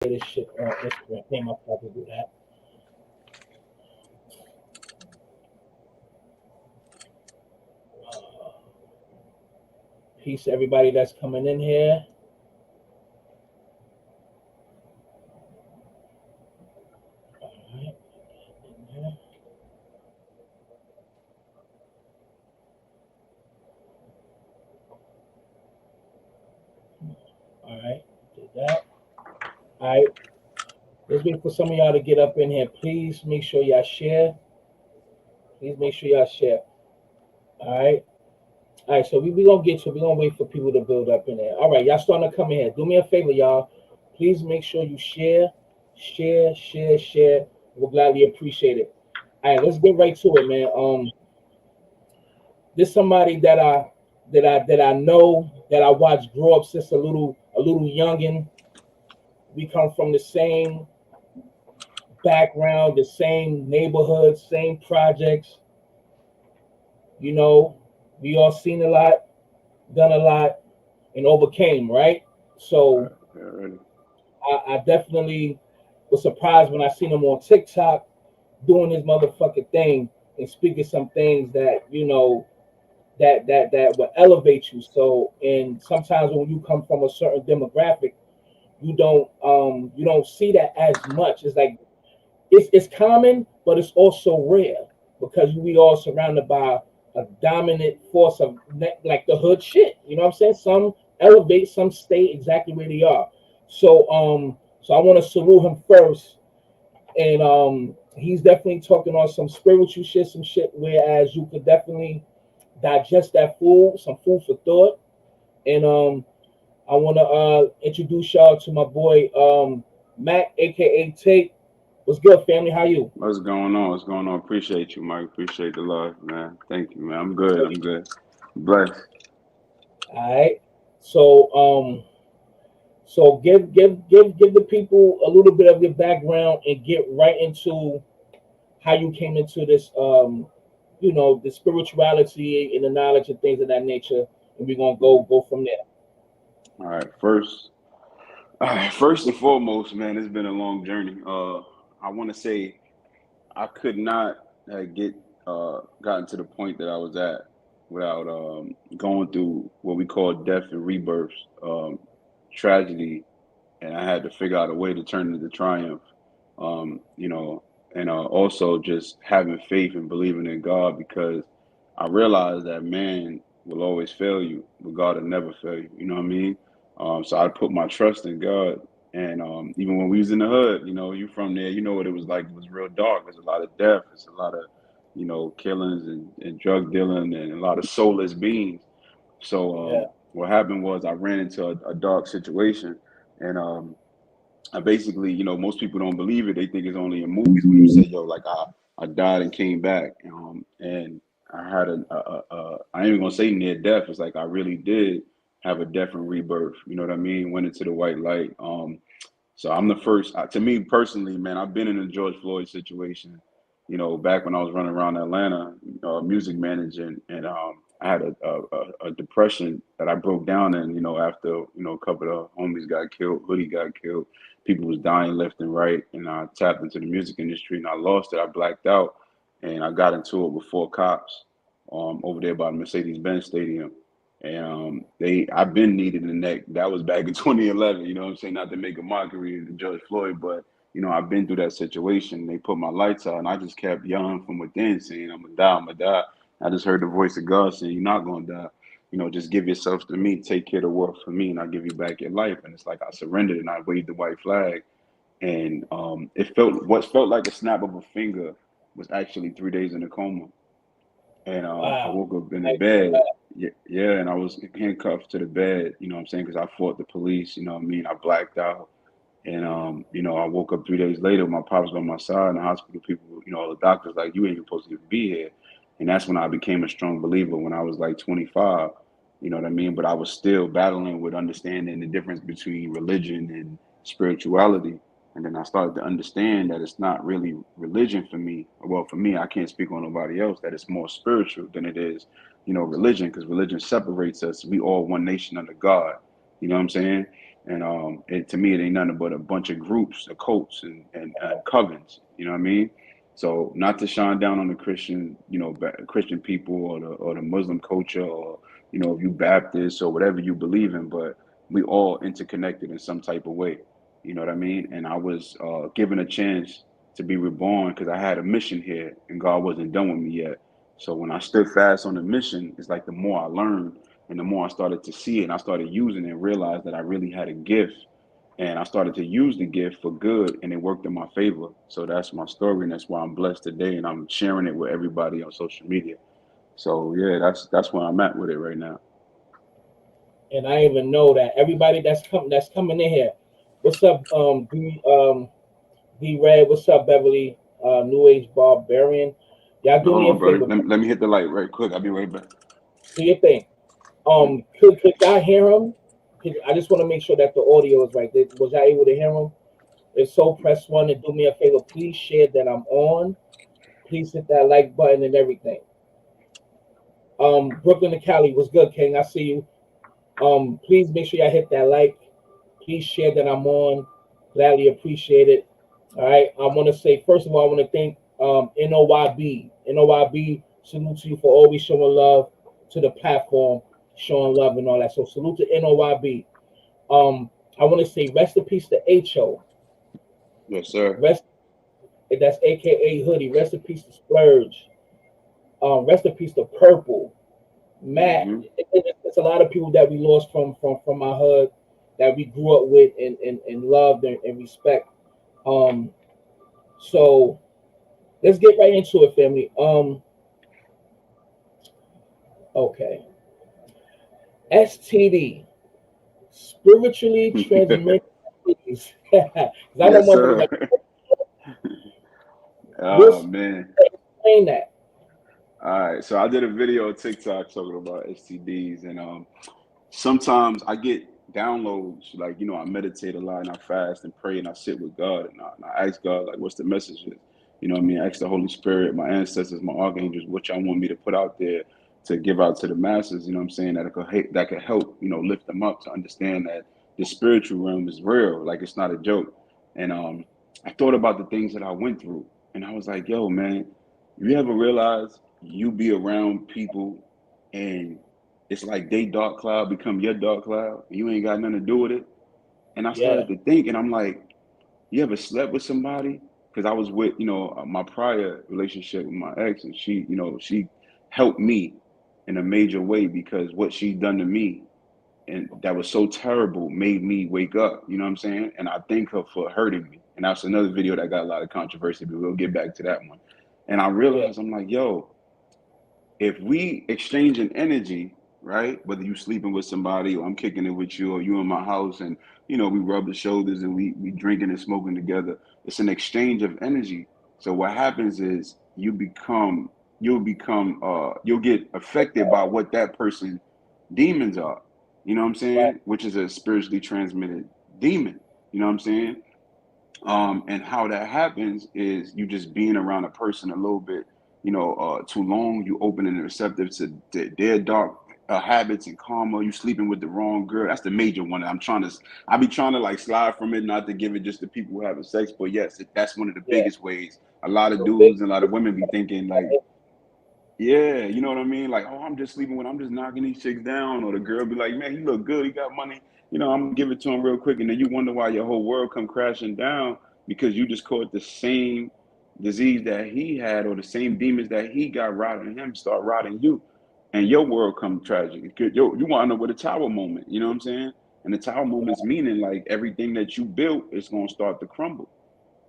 this shit on Instagram. Damn, I probably do that. Uh, Peace to everybody that's coming in here. All right. All right. Did that. All right. Let's wait for some of y'all to get up in here. Please make sure y'all share. Please make sure y'all share. All right. All right. So we gonna get to. We gonna wait for people to build up in there. All right. Y'all starting to come in here. Do me a favor, y'all. Please make sure you share, share. We'll gladly appreciate it. All right. Let's get right to it, man. This somebody that I know that I watched grow up since a little youngin. We come from the same background, the same neighborhood, same projects. You know, we all seen a lot, done a lot, and overcame, right? So I definitely was surprised when I seen him on TikTok doing his motherfucking thing and speaking some things that that will elevate you. So, and sometimes when you come from a certain demographic, you don't see that as much. It's like it's common, but it's also rare because we all surrounded by a dominant force of like the hood shit. You know what I'm saying? Some elevate, some stay exactly where they are. So I want to salute him first, and he's definitely talking on some spiritual shit, some shit. Whereas you could definitely digest that food, some food for thought, and I want to introduce y'all to my boy Mac, aka Tate. What's good, family? How you? What's going on? What's going on? Appreciate you, Mike. Appreciate the love, man. Thank you, man. I'm good. I'm good. Blessed. All right. So so give the people a little bit of your background and get right into how you came into this the spirituality and the knowledge and things of that nature, and we're gonna go from there. All right. First and foremost, man, it's been a long journey. I want to say I could not get gotten to the point that I was at without going through what we call death and rebirth, tragedy, and I had to figure out a way to turn it into triumph. You know, and also just having faith and believing in God because I realized that man will always fail you, but God will never fail you. You know what I mean? So I put my trust in God. And even when we was in the hood, you from there, you know what it was like. It was real dark. There's a lot of death. There's a lot of, killings and drug dealing and a lot of soulless beings. So Yeah. what happened was I ran into a dark situation, and I basically, most people don't believe it. They think it's only in movies when you say, "Yo, like I died and came back," and I had I ain't even gonna say near death. It's like I really did have a death and rebirth. You know what I mean? Went into the white light. So I'm the first. To me personally, man, I've been in a George Floyd situation. Back when I was running around Atlanta, music managing, and I had a depression that I broke down in. After a couple of homies got killed, Hoodie got killed, people was dying left and right, and I tapped into the music industry and I lost it. I blacked out, and I got into it with four cops over there by the Mercedes-Benz Stadium. And I've been needed in the neck. That was back in 2011. You know what I'm saying? Not to make a mockery of George Floyd, but I've been through that situation. They put my lights out, and I just kept yelling from within, saying, "I'm gonna die, I'm gonna die." I just heard the voice of God saying, "You're not gonna die. Just give yourself to me. Take care of the world for me, and I'll give you back your life." And it's like I surrendered, and I waved the white flag, and what felt like a snap of a finger was actually 3 days in a coma. And I Wow. woke up in the Like, bed. Yeah, and I was handcuffed to the bed, you know what I'm saying? Because I fought the police, you know what I mean? I blacked out. And, I woke up 3 days later, my pops by my side in the hospital. People, the doctors like, you ain't even supposed to be here. And that's when I became a strong believer when I was like 25, you know what I mean? But I was still battling with understanding the difference between religion and spirituality. And then I started to understand that it's not really religion for me. Well, for me, I can't speak on nobody else, that it's more spiritual than it is, religion, because religion separates us. We all one nation under God. You know what I'm saying? to me, it ain't nothing but a bunch of groups, of cults, and covens. You know what I mean? So not to shine down on the Christian, Christian people or the Muslim culture, or if you Baptist or whatever you believe in, but we all interconnected in some type of way. You know what I mean? And I was given a chance to be reborn because I had a mission here, and God wasn't done with me yet. So when I stood fast on the mission, it's like the more I learned and the more I started to see it, and I started using it and realized that I really had a gift. And I started to use the gift for good, and it worked in my favor. So that's my story, and that's why I'm blessed today, and I'm sharing it with everybody on social media. So yeah, that's where I'm at with it right now. And I even know that everybody that's coming in here. What's up, D Red? What's up, Beverly? New Age Barbarian. Y'all do Hold me a on, brother. favor. Let me hit the light right quick. I'll be right back. Do your thing. Could y'all hear him? I just want to make sure that the audio is right. Was y'all able to hear him? If so, press one and do me a favor. Please share that I'm on. Please hit that like button and everything. Brooklyn and Cali, what's good, King? I see you. Please make sure y'all hit that like. Please share that I'm on. Gladly appreciate it. All right. I want to say, first of all, I want to thank NOYB. NOYB, salute to you for always showing love to the platform, showing love and all that. So salute to NOYB. I want to say rest in peace to HO. Yes, sir. That's AKA Hoodie. Rest in peace to Spurge. Rest in peace to Purple. Matt. Mm-hmm. It's a lot of people that we lost from our hood that we grew up with and loved and respect. So let's get right into it, family. Okay. STD, spiritually transmitted disease. I know Yes, motherfuckers sir. like, Oh what's man. explain that? All right. So I did a video on TikTok talking about STDs, and sometimes I get downloads, like, I meditate a lot and I fast and pray and I sit with God, and I ask God, like, what's the message? You know what I mean? I ask the Holy Spirit, my ancestors, my archangels, what y'all want me to put out there to give out to the masses, you know what I'm saying? That could help, lift them up to understand that the spiritual realm is real, like it's not a joke. And I thought about the things that I went through, and I was like, yo, man, you ever realize you be around people and it's like they dark cloud become your dark cloud, and you ain't got nothing to do with it? And I Yeah, started to think, and I'm like, you ever slept with somebody? Because I was with, my prior relationship with my ex, and she helped me in a major way because what she done to me, and that was so terrible, made me wake up. You know what I'm saying? And I thank her for hurting me. And that's another video that got a lot of controversy, but we'll get back to that one. And I yeah, realized, I'm like, yo, if we exchange an energy, right? Whether you sleeping with somebody or I'm kicking it with you or you in my house, and we rub the shoulders and we drinking and smoking together. It's an exchange of energy. So what happens is you'll get affected by what that person demons are. You know what I'm right, saying? Which is a spiritually transmitted demon. You know what I'm saying? And how that happens is you just being around a person a little bit, too long. You open and receptive to their dark habits and karma. You sleeping with the wrong girl. That's the major one. I be trying to like slide from it, not to give it just to people who having sex. But yes, that's one of the yeah. biggest ways. A lot of So big, dudes and a lot of women be thinking like, yeah, you know what I mean? Like, oh, I'm just knocking these chicks down. Or the girl be like, man, he look good, he got money. I'm gonna give it to him real quick. And then you wonder why your whole world come crashing down because you just caught the same disease that he had, or the same demons that he got rotting him start rotting you. And your world come tragic. You want to know what a tower moment, you know what I'm saying? And the tower moment's meaning like everything that you built is gonna start to crumble.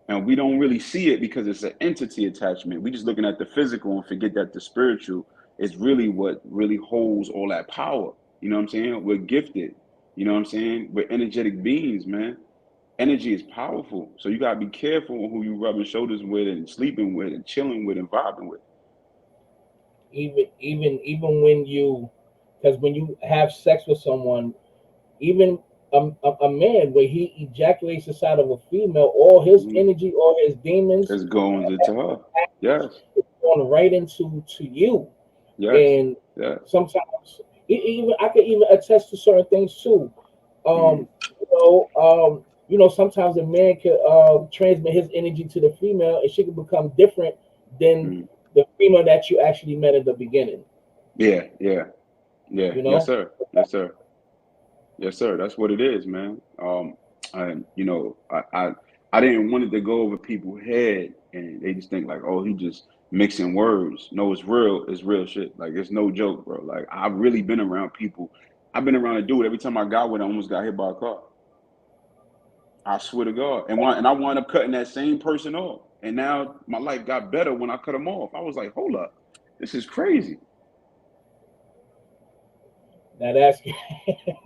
And we don't really see it because it's an entity attachment. We just looking at the physical and forget that the spiritual is really what really holds all that power. You know what I'm saying? We're gifted. You know what I'm saying? We're energetic beings, man. Energy is powerful. So you gotta be careful who you rubbing shoulders with and sleeping with and chilling with and vibing with. even when because when you have sex with someone, even a man where he ejaculates inside of a female, all his Mm-hmm. energy, all his demons, It's going into her. Yes. it's going right into you. Yes. And Yes. sometimes even I can even attest to certain things too. Mm-hmm. Um, Sometimes a man could transmit his energy to the female, and she could become different than Mm. the female that you actually met at the beginning. Yeah, yeah, yeah. You Yes, know, sir. Yes, sir. Yes, sir. That's what it is, man. And I didn't want it to go over people's head, and they just think like, oh, he just mixing words. No, it's real. It's real shit. Like it's no joke, bro. Like I've really been around people. I've been around a dude. Every time I got with him, I almost got hit by a car. I swear to God. And I wound up cutting that same person off. And now my life got better when I cut him off. I was like, hold up, this is crazy. now that's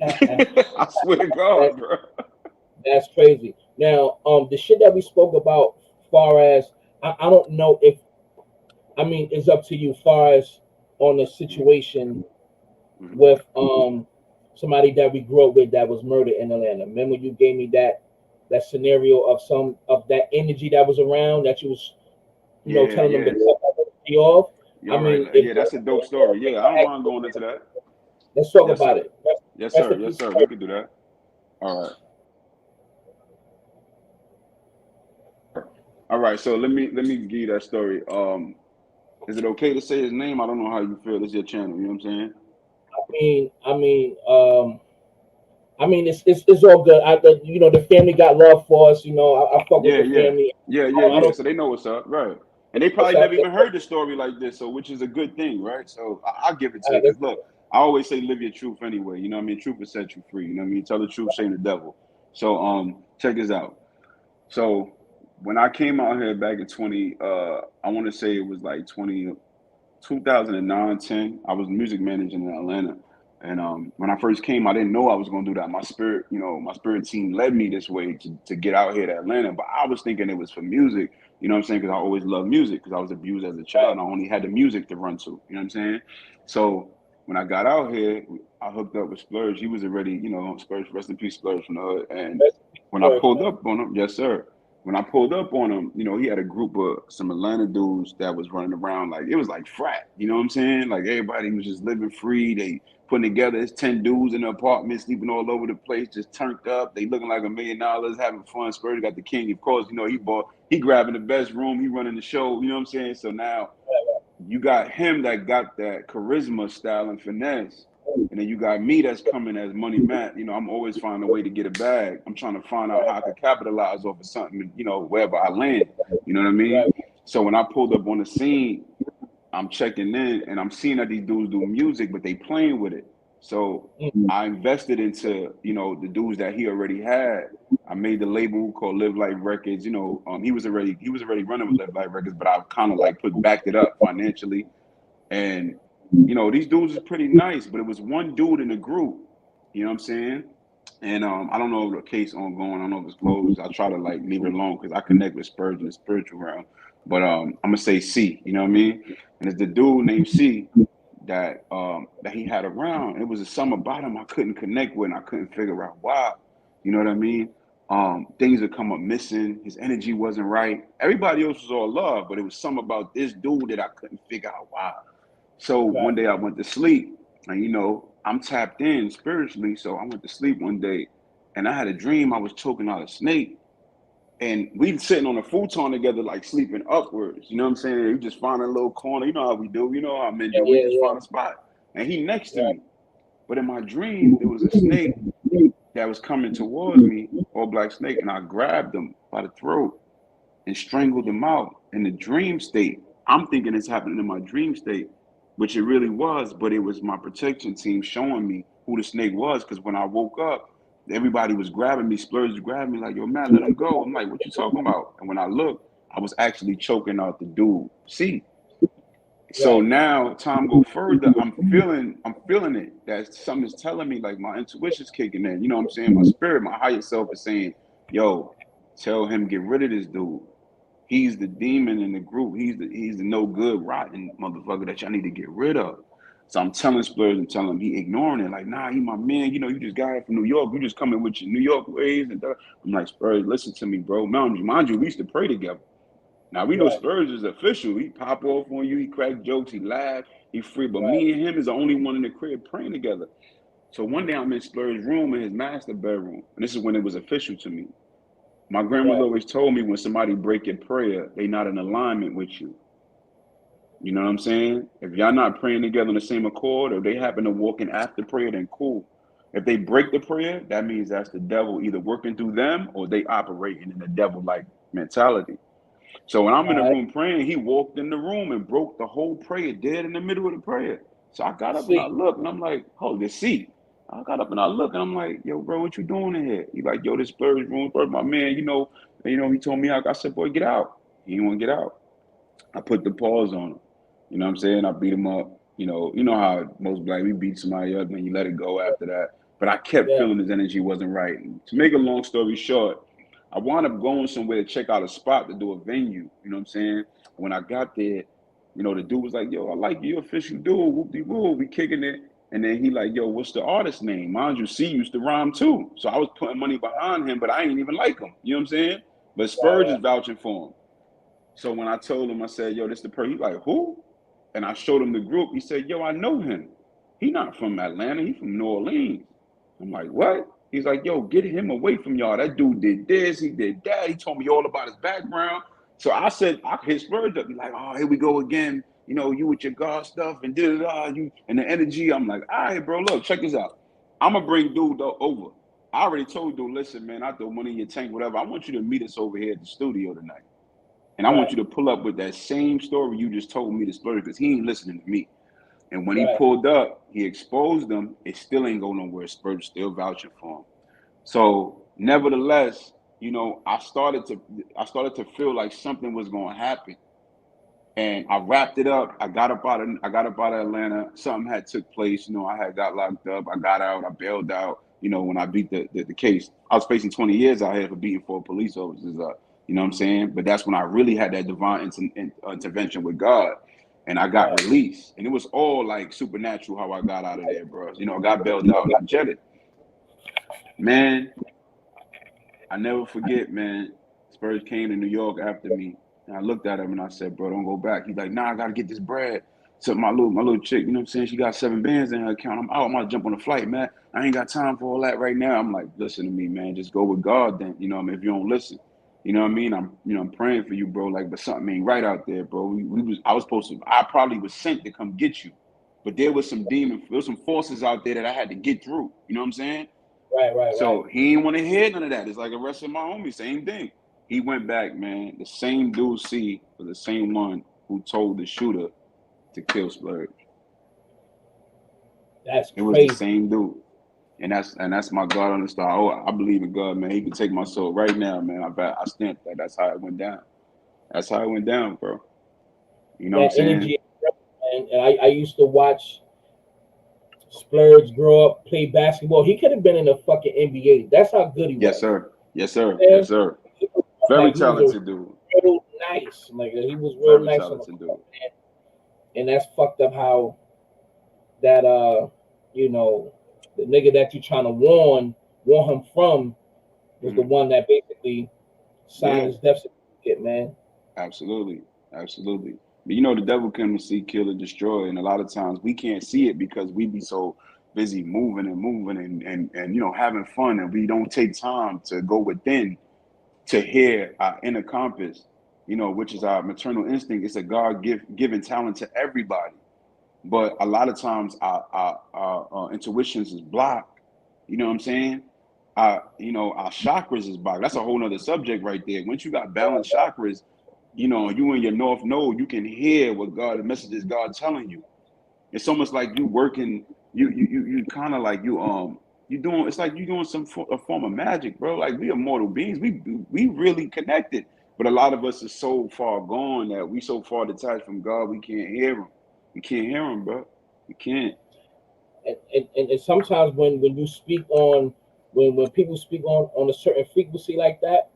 I swear to God, bro. that's crazy. Now, the shit that we spoke about, far as I don't know if it's up to you, far as on the situation Mhm. with somebody that we grew up with that was murdered in Atlanta. Remember you gave me that scenario of some of that energy that was around that you was Yeah, telling them to yeah. cut that energy off. You're I right. mean, if Yeah, that's a dope story. Yeah, I don't mind going into that. let's talk Yes, about sir. it. Yes, Rest sir. in Yes, peace. sir. We could do that. All right. All right. So let me give you that story. Is it okay to say his name? I don't know how you feel. It's your channel. You know what I'm saying? It's all good. The family got love for us. I fuck with Yeah, the yeah, family. yeah, yeah, I yeah. don't. So they know what's up, right? And they What's probably up? never even heard the story like this, so which is a good thing, right? So I'll give it to you Let's because look, I always say live your truth anyway. You know what I mean? Truth will set you free. You know what I mean? Tell the truth, shame the devil. So check this out. So when I came out here back in 20, I want to say it was like 2009, 10. I was music manager in Atlanta. And when I first came, I didn't know I was going to do that. My spirit team led me this way to get out here to Atlanta. But I was thinking it was for music, you know what I'm saying? Because I always loved music because I was abused as a child and I only had the music to run to, you know what I'm saying? So when I got out here, I hooked up with Spurge. He was already, Spurge, rest in peace, Spurge from the hood. And when I first, pulled man. up on him, yes, sir. When I pulled up on him, he had a group of some Atlanta dudes that was running around like it was like frat, you know what I'm saying? Like everybody was just living free. They putting together. It's 10 dudes in the apartment, sleeping all over the place, just turned up. They looking like $1 million, having fun. Spurge got the king, of course. He grabbing the best room. He running the show. You know what I'm saying? So now you got him that got that charisma, style, and finesse. And then you got me that's coming as money Matt. I'm always finding a way to get a bag. I'm trying to find out how I could capitalize off of something, wherever I land. You know what I mean? Right. So when I pulled up on the scene, I'm checking in and I'm seeing that these dudes do music, but they playing with it. So Mm. I invested into, the dudes that he already had. I made the label called Live Life Records. He was already running with Live Life Records, but I kind of like backed it up financially. And these dudes is pretty nice, but it was one dude in the group. You know what I'm saying? And I don't know if the case ongoing. I don't know if it's closed. I try to like leave it alone because I connect with Spurge in the spiritual realm. But I'm gonna say C. You know what I mean? And it's the dude named C that he had around. It was some about him I couldn't connect with, and I couldn't figure out why. You know what I mean? Things would come up missing. His energy wasn't right. Everybody else was all love, but it was some about this dude that I couldn't figure out why. So one Right. day I went to sleep, and I'm tapped in spiritually. So I went to sleep one day, and I had a dream I was choking out a snake, and we sitting on a futon together, like sleeping upwards. You know what I'm saying? You just find a little corner. You know how we do. You know how men Yeah, do. We yeah, just yeah. find a spot, and he next to Right. me. But in my dream, there was a snake that was coming towards me, all black snake, and I grabbed him by the throat and strangled him out in the dream state. I'm thinking it's happening in my dream state, which it really was, but it was my protection team showing me who the snake was. Because when I woke up, everybody was grabbing me, Splurge was grabbing me, like, yo, man, let him go. I'm like, what you talking about? And when I looked, I was actually choking out the dude. See, so Right. now time go further. I'm feeling it. That something is telling me, like my intuition's kicking in. You know what I'm saying? My spirit, my higher self is saying, yo, tell him get rid of this dude. He's the demon in the group. He's the no good, rotten motherfucker that y'all need to get rid of. So I'm telling Splurge and telling him he ignoring it. Like, nah, he my man. You just got here from New York. You just coming with your New York ways and that. I'm like, Splurge, listen to me, bro. Mind you, we used to pray together. Now we know Right. Spurge is official. He pop off on you. He crack jokes. He laugh. He free. But Right. me and him is the only one in the crib praying together. So one day I'm in Spurge's room in his master bedroom, and this is when it was official to me. My grandmother Right. always told me when somebody break your prayer, they not in alignment with you. You know what I'm saying? If y'all not praying together on the same accord, or they happen to walk in after prayer, then cool. If they break the prayer, that means that's the devil either working through them or they operating in the devil-like mentality. So when I'm in the All right. room praying, he walked in the room and broke the whole prayer dead in the middle of the prayer. So I got up and I See. looked and I'm like, hold this seat. I got up and I look and I'm like, yo, bro, what you doing in here? He like, yo, this Spurge room, Spurge, my man, he told me I said, boy, get out. He didn't want to get out. I put the pause on him. You know what I'm saying? I beat him up. You know how most black we beat somebody up and you let it go after that. But I kept Yeah. feeling his energy wasn't right. And to make a long story short, I wound up going somewhere to check out a spot to do a venue. You know what I'm saying? When I got there, the dude was like, yo, I like you, official dude, whoop-de-woo, we kicking it. And then he like, yo, what's the artist name? Mind you, C used to rhyme too. So I was putting money behind him, but I ain't even like him. You know what I'm saying? But Spurge Right. is vouching for him. So when I told him, I said, yo, this the person, he like, who? And I showed him the group. He said, yo, I know him. He not from Atlanta. He from New Orleans. I'm like, what? He's like, yo, get him away from y'all. That dude did this. He did that. He told me all about his background. So I said, I hit Spurge up. He's like, oh, here we go again. You with your God stuff and you and the energy. I'm like, all right, bro, look, check this out. I'm going to bring dude over. I already told dude, listen, man, I throw money in your tank, whatever. I want you to meet us over here at the studio tonight. And I want Right. you to pull up with that same story you just told me to Spurge because he ain't listening to me. And when he Right. pulled up, he exposed them. It still ain't going nowhere. Spurge still vouching for him. So nevertheless, I started to feel like something was going to happen. And I wrapped it up. I got up out of Atlanta. Something had took place. I had got locked up. I got out. I bailed out. When I beat the case, I was facing 20 years out here for beating 4 police officers up. You know what I'm saying? But that's when I really had that divine intervention with God, and I got Right. released. And it was all like supernatural how I got out of there, bro. I got bailed out and I jetted. Man, I never forget, man. Spurge came to New York after me. And I looked at him and I said, bro, don't go back. He's like, nah, I gotta get this bread. So my little chick, you know what I'm saying? She got 7 bands in her account. I'm out. I'm gonna jump on a flight, man. I ain't got time for all that right now. I'm like, listen to me, man. Just go with God then. You know what I mean? If you don't listen. You know what I mean? I'm praying for you, bro. Like, but something ain't right out there, bro. I probably was sent to come get you. But there was some forces out there that I had to get through. You know what I'm saying? Right. Right. Right. So he didn't want to hear none of that. It's like the rest of my homies, same thing. He went back, man. The same dude C was the same one who told the shooter to kill Spurge. That's It was the crazy. same dude. And that's my God on the star. Oh, I believe in God, man. He can take my soul right now, man. I stamped that. That's how it went down. That's how it went down, bro. You know what I'm That saying? energy, and I used to watch Splurge grow up, play basketball. He could have been in the fucking NBA. That's how good he Yes, was. sir. Yes, sir. And Yes, sir. like Very he was a talented dude. real nice. Like he was real Very nice on the talented dude. court, man. And that's fucked up how that you know, the nigga that you trying to warn him from was the one that basically signed Yeah. his death certificate, man. Absolutely. Absolutely. But the devil comes to see, kill, and destroy. And a lot of times we can't see it because we be so busy moving and having fun, and we don't take time to go within to hear our inner compass, which is our maternal instinct. It's a given talent to everybody. But a lot of times our intuitions is blocked. You know what I'm saying? Our chakras is blocked. That's a whole nother subject right there. Once you got balanced chakras, you in your north node, you can hear what the messages God telling you. It's almost like you working, you kind of like you doing. It's like you doing a form of magic, bro. Like we are mortal beings. We really connected, but a lot of us are so far gone that we so far detached from God, we can't hear him. We can't hear him, bro. We can't. And sometimes when you speak on when people speak on a certain frequency like that,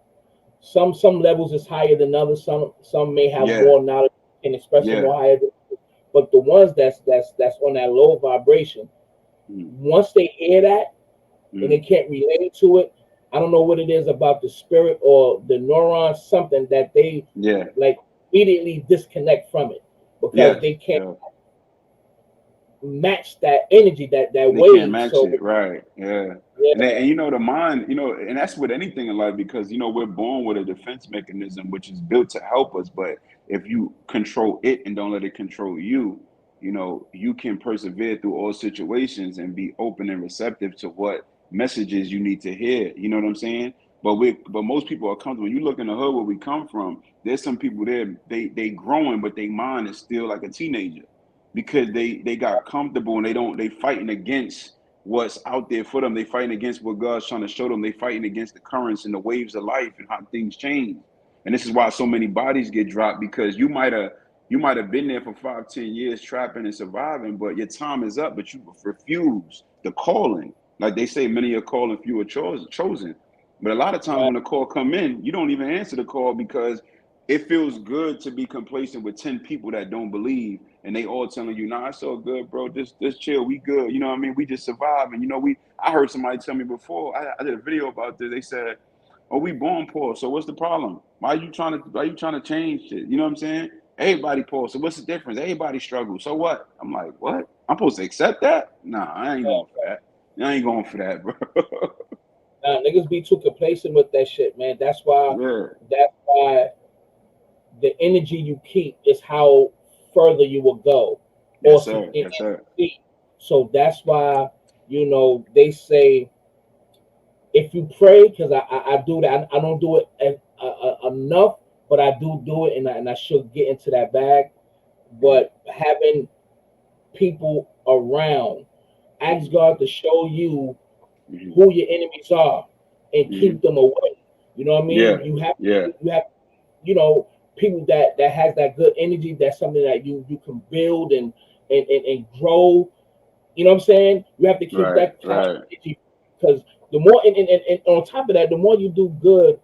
some levels is higher than others. Some may have Yeah, more knowledge and express it yeah. more higher than others. But the ones that's on that low vibration, Mm, once they hear that and they mm, can't relate to it, I don't know what it is about the spirit or the neurons, something that they yeah, like immediately disconnect from it because yes, they can't. yeah. match that energy, that They can't wave. match So it, right? Yeah. And you know the mind, you know, and that's with anything in life because you know we're born with a defense mechanism which is built to help us. But if you control it and don't let it control you, you know, you can persevere through all situations and be open and receptive to what messages you need to hear. You know what I'm saying? But most people are comfortable. When you look in the hood where we come from, there's some people there, they growing, but their mind is still like a teenager because they got comfortable and they fighting against what's out there for them. They fighting against what God's trying to show them. They fighting against the currents and the waves of life and how things change. And this is why so many bodies get dropped because you might have been there for 5, 10 years trapping and surviving, but your time is up, but you refuse the calling. Like they say, many are called and few are chosen. But a lot of times right, when the call come in, you don't even answer the call because it feels good to be complacent with 10 people that don't believe and they all telling you, nah, it's all good, bro. Just chill, we good. You know what I mean? We just survive. And you know, I heard somebody tell me before, I did a video about this. They said, oh, we born poor, so what's the problem? Why you trying to change shit? You know what I'm saying? Everybody poor, so what's the difference? Everybody struggle. So what? I'm like, what? I'm supposed to accept that? Nah, I ain't right. going for that. I ain't going for that, bro. Now niggas be too complacent with that shit, man. Yeah. That's why the energy you keep is how further you will go, or Yes, sir. Yes, sir. so that's why they say if you pray, because I do that. I don't do it enough, but I do it, and I should get into that bag. Mm-hmm. But having people around, ask Mm-hmm. God to show you Mm-hmm. who your enemies are and Mm-hmm. keep them away. You know what I Yeah. mean? Yeah. You have you know people that has that good energy. That's something that you can build and grow. You know what I'm saying? You have to keep Right. that kind of Right. energy because the more and on top of that, the more you do good,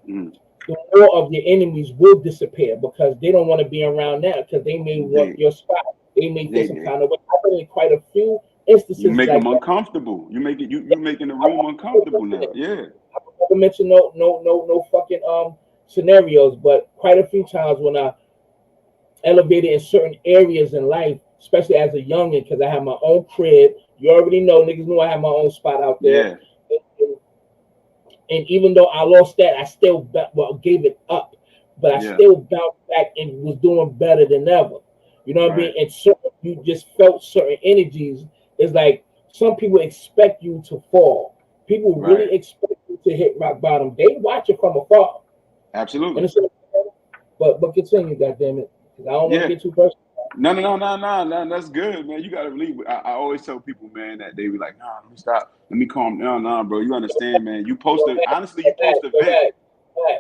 Mm-hmm. the more of your enemies will disappear because they don't want to be around now because they may want They, your spot. They may feel some they, kind of way. I've been in quite a few you instances make them like that. uncomfortable. You making the room uncomfortable now. Yeah. I would never mention no fucking scenarios, but quite a few times when I elevated in certain areas in life, especially as a youngin, because I had my own crib. You already know, niggas knew I had my own spot out there. Yeah. And even though I lost that, I still gave it up, but I Yeah. still bounced back and was doing better than ever. You know what I mean? Right. And certain, you just felt certain energies. It's like some people expect you to fall. People Right. really expect you to hit rock bottom. They watch it from afar. And Absolutely. it's but continue, goddamn it, because I don't want to Yeah. get too personal. No, no, no, no, no, no. That's good, man. You gotta believe. I always tell people, man, that they be like, nah, let me stop. Let me calm down. Nah, bro. You understand, man. You post Yo, to Matt, honestly, you post to vent.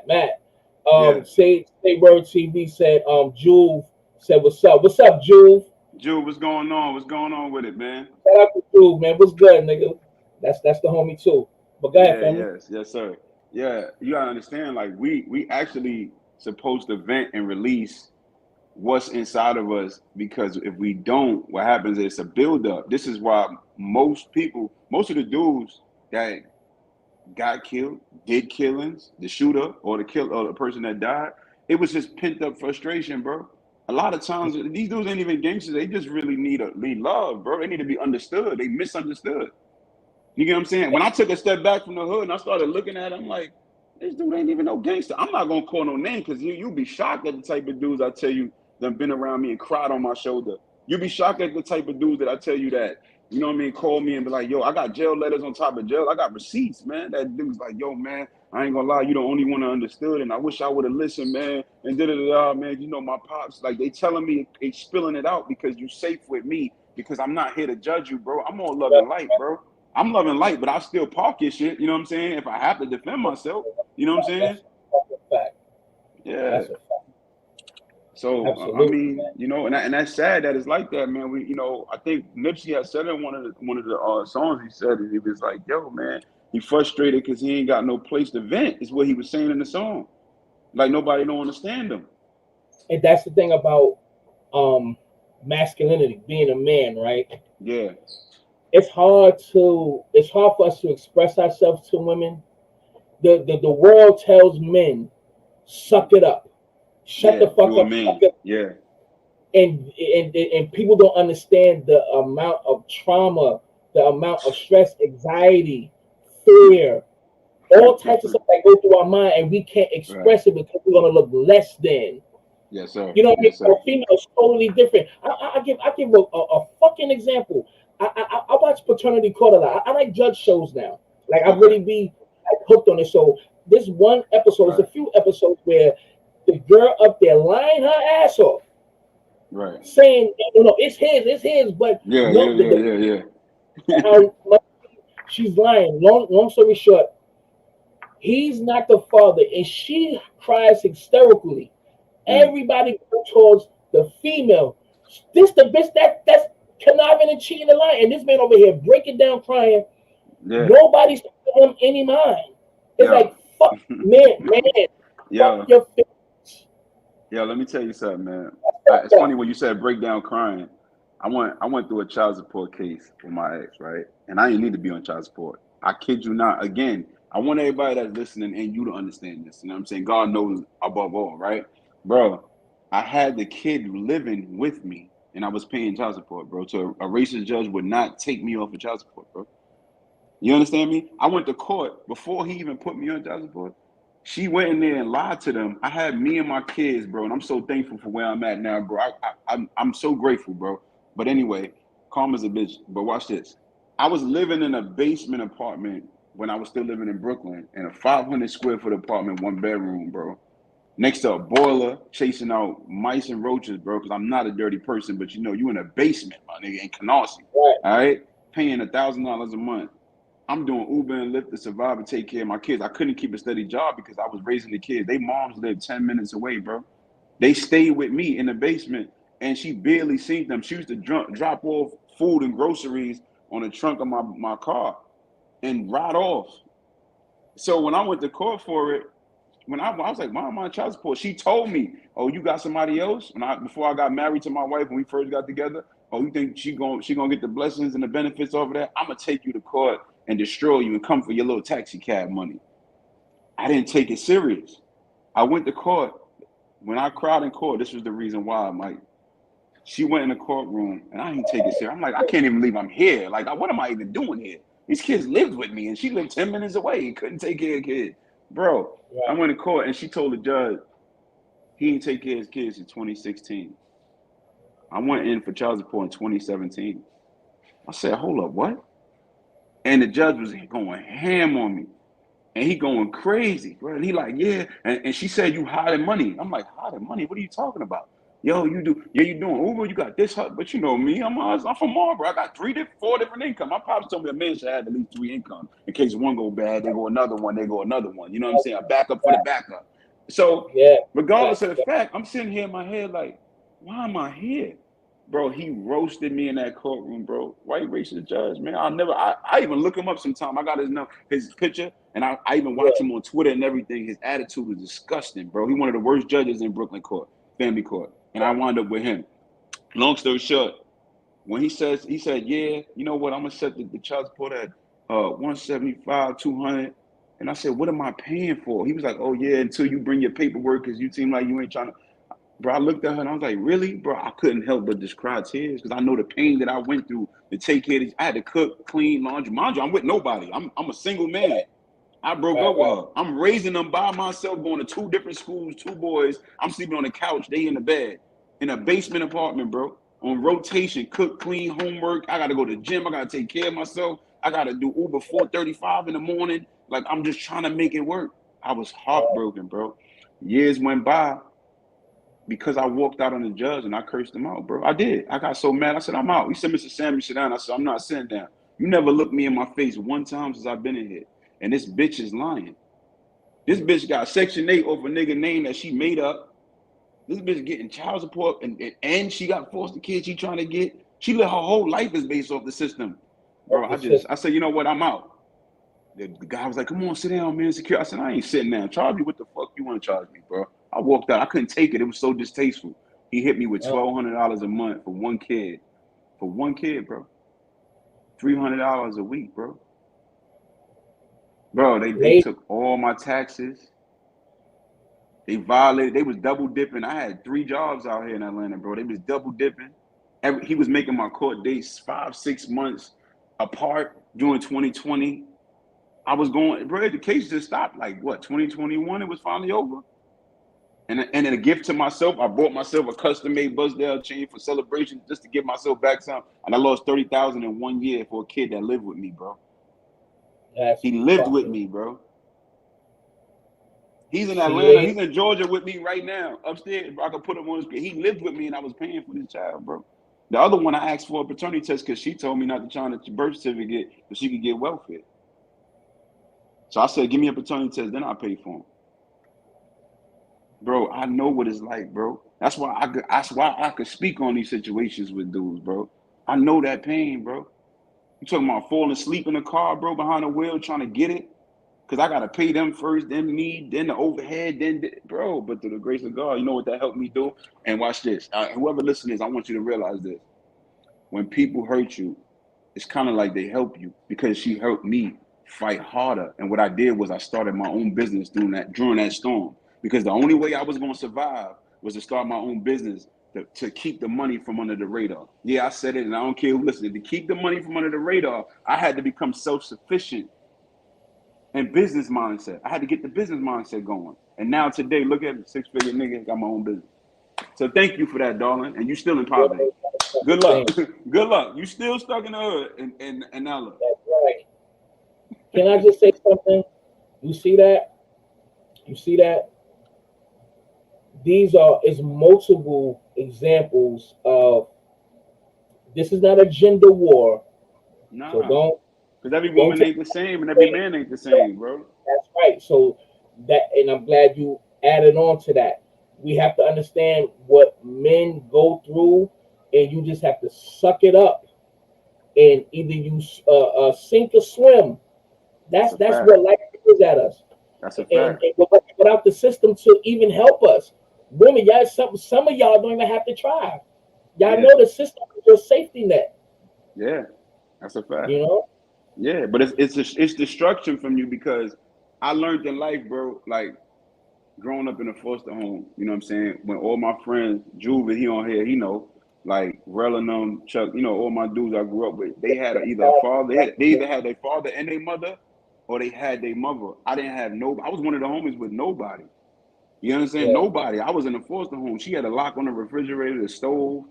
Matt. Yeah. Say Word TV said, Juve said, "What's up? What's up, Juve? Jude, what's going on? What's going on with it, man? Shout out to Juve, man. What's good, nigga? That's the homie too. But go ahead, Yeah, family. yes, yes, sir. Yeah, you gotta understand, like we actually supposed to vent and release what's inside of us because if we don't, what happens is a buildup. This is why most of the dudes that got killed, did killings, the shooter or the person that died, it was just pent up frustration, bro. A lot of times these dudes ain't even gangsters. They just really need love, bro. They need to be understood. They misunderstood. You get what I'm saying? When I took a step back from the hood and I started looking at it, I'm like, this dude ain't even no gangster. I'm not gonna call no name because you'll be shocked at the type of dudes I tell you that been around me and cried on my shoulder. You'll be shocked at the type of dudes that I tell you that, you know what I mean, call me and be like, yo, I got jail letters on top of jail. I got receipts, man. That dude's like, yo, man, I ain't gonna lie, you the only one that understood, and I wish I would have listened, man. And da man. You know, my pops, like they telling me they spilling it out because you safe with me because I'm not here to judge you, bro. I'm on love and light, bro. I'm loving light, but I still park your shit. You know what I'm saying? If I have to defend myself, you know what I'm saying? That's a fact. Yeah. That's a fact. So I Absolutely, mean, you know, and that's sad that it's like that, man. We, you know, I think Nipsey had said in one of the songs. He said it. He was like, "Yo, man, he frustrated because he ain't got no place to vent." Is what he was saying in the song. Like nobody don't understand him. and that's the thing about um masculinity, being a man, right? Yeah. It's hard for us to express ourselves to women. The world tells men, suck it up, shut the Yeah. fuck You a up, suck man. it. Yeah. and people don't understand the amount of trauma, the amount of stress, anxiety, fear, all types of stuff that go through our mind, and we can't Right. express it because we're gonna look less than. Yes, sir. You know what I mean? Yes, sir. A female is totally different. I give a fucking example. I watch Paternity Court a lot. I like judge shows now. Like I Okay. really be like, hooked on it. So this one episode, there's Right. a few episodes where the girl up there lying her ass off, Right. saying, no, it's his, but Yeah, no, yeah, yeah, yeah, yeah. how much she's lying. Long story short, he's not the father, and she cries hysterically. Mm. Everybody goes towards the female. This the bitch that's conniving and cheating the line, and this man over here breaking down crying. Yeah. Nobody's paying him any mind. It's Yo. like fuck, man, fuck Yo. your face. Yo, let me tell you something, man. It's Fucked funny up. when you said breakdown crying. I went through a child support case with my ex, right? And I didn't need to be on child support. I kid you not. Again, I want everybody that's listening and you to understand this. You know what I'm saying? God knows above all, right? Bro, I had the kid living with me and I was paying child support, bro. So a racist judge would not take me off of child support, bro. You understand me? I went to court before he even put me on child support. She went in there and lied to them. I had me and my kids, bro, and I'm so thankful for where I'm at now, bro. I'm so grateful, bro. But anyway, calm as a bitch. But watch this. I was living in a basement apartment when I was still living in Brooklyn, in a 500 square foot apartment, one bedroom, bro. Next to a boiler, chasing out mice and roaches, bro. Because I'm not a dirty person, but you know, you in a basement, my nigga, in Canarsie, Right, all right, paying $1,000 a month. I'm doing Uber and Lyft to survive and take care of my kids. I couldn't keep a steady job because I was raising the kids. They moms lived 10 minutes away, bro. They stayed with me in the basement and she barely seen them. She used to drop off food and groceries on the trunk of my car and ride off. So when I went to court for it, when I was like, why am I on child support? She told me, oh, you got somebody else? Before I got married to my wife, when we first got together, oh, you think she gonna get the blessings and the benefits over that? I'm gonna take you to court and destroy you and come for your little taxi cab money. I didn't take it serious. I went to court. When I cried in court, this was the reason why. Like, she went in the courtroom and I didn't take it serious. I'm like, I can't even believe I'm here. Like, what am I even doing here? These kids lived with me and she lived 10 minutes away and couldn't take care of kids. Bro, I right. went to court and she told the judge he didn't take care of his kids in 2016. I went in for child support in 2017. I said, hold up, what? And the judge was going ham on me. And he going crazy, bro. And he like, yeah. And she said, you hiding money. I'm like, hiding money? What are you talking about? Yo, you doing Uber, you got this, but you know me, I'm from Marlboro. I got 4 different income. My pops told me a man should have at least 3 income. In case one go bad, they go another one, they go another one. You know what I'm saying? A backup for the backup. So Yeah, regardless facts. of the fact, I'm sitting here in my head like, why am I here? Bro, he roasted me in that courtroom, bro. White racist judge, man. I even look him up sometime. I got his picture, and I even watch Yeah, him on Twitter and everything. His attitude was disgusting, bro. He one of the worst judges in Brooklyn court, family court. And I wound up with him. Long story short, when he said, yeah, you know what, I'm gonna set the child support at 175, 200. And I said, what am I paying for? He was like, oh yeah, until you bring your paperwork, because you seem like you ain't trying to. Bro, I looked at her and I was like, really? Bro, I couldn't help but just cry tears because I know the pain that I went through to take care of these. I had to cook, clean, laundry. Mind you, I'm with nobody. I'm a single man. I broke right, up with right. her. I'm raising them by myself, going to 2 different schools, 2 boys. I'm sleeping on the couch, they in the bed, in a basement apartment, bro. On rotation, cook, clean, homework. I gotta go to the gym. I gotta take care of myself. I gotta do Uber 4:35 in the morning. Like I'm just trying to make it work. I was heartbroken, bro. Years went by because I walked out on the judge and I cursed him out, bro. I did. I got so mad. I said, I'm out. He said, Mr. Samuel, sit down. I said, I'm not sitting down. You never looked me in my face one time since I've been in here. And this bitch is lying. This bitch got Section 8 off a nigga name that she made up. This bitch getting child support and she got foster kids she trying to get. She her whole life is based off the system. Bro, Of the system. I said, you know what? I'm out. The guy was like, come on, sit down, man. Secure. I said, I ain't sitting down. Charge me what the fuck you want to charge me, bro. I walked out. I couldn't take it. It was so distasteful. He hit me with $1,200 a month for one kid. For one kid, bro. $300 a week, bro. Bro, they Late. took all my taxes. They violated. They was double dipping. I had 3 jobs out here in Atlanta, bro. They was double dipping. He was making my court dates 5, 6 months apart during 2020. I was going, bro. The case just stopped. Like what? 2021. It was finally over. And in a gift to myself, I bought myself a custom made Buzzdale chain for celebration just to give myself back some. And I lost 30,000 in 1 year for a kid that lived with me, bro. He lived with me, bro. He's in Atlanta. He's in Georgia with me right now, upstairs. Bro, I could put him on his screen. He lived with me, and I was paying for this child, bro. The other one, I asked for a paternity test because she told me not to sign a birth certificate so she could get welfare. So I said, give me a paternity test, then I'll pay for him. Bro, I know what it's like, bro. That's why I could speak on these situations with dudes, bro. I know that pain, bro. You talking about falling asleep in the car, bro, behind the wheel trying to get it? Because I got to pay them first, then me, then the overhead, bro. But through the grace of God, you know what that helped me do? And watch this. Whoever listens to this, I want you to realize this. When people hurt you, it's kind of like they help you, because she helped me fight harder. And what I did was I started my own business during that storm. Because the only way I was going to survive was to start my own business to keep the money from under the radar. Yeah, I said it, and I don't care who listens. To keep the money from under the radar, I had to become self-sufficient and business mindset. I had to get the business mindset going. And now today, look at me, 6-figure nigga, got my own business. So thank you for that, darling. And you still in poverty. Good luck. Good luck. You still stuck in the hood and now look. That's right. Can I just say something? You see that? You see that? These is multiple examples of, this is not a gender war. Nah. So don't. Because every woman ain't the same and every man ain't the same, bro. That's right. So that, and I'm glad you added on to that. We have to understand what men go through, and you just have to suck it up, and either you sink or swim. That's what life is at us. That's a fact. And without the system to even help us, women, y'all, some of y'all don't even have to try. Y'all know the system is your safety net. Yeah, that's a fact. You know. Yeah, but it's destruction from you, because I learned in life, bro, like growing up in a foster home, you know what I'm saying? When all my friends, Juve, he on here, he know, like Rel and them, Chuck, you know, all my dudes I grew up with, they had either a father, they either had their father and their mother, or they had their mother. I didn't have nobody. I was one of the homies with nobody. You understand? Yeah. Nobody. I was in a foster home. She had a lock on the refrigerator, the stove.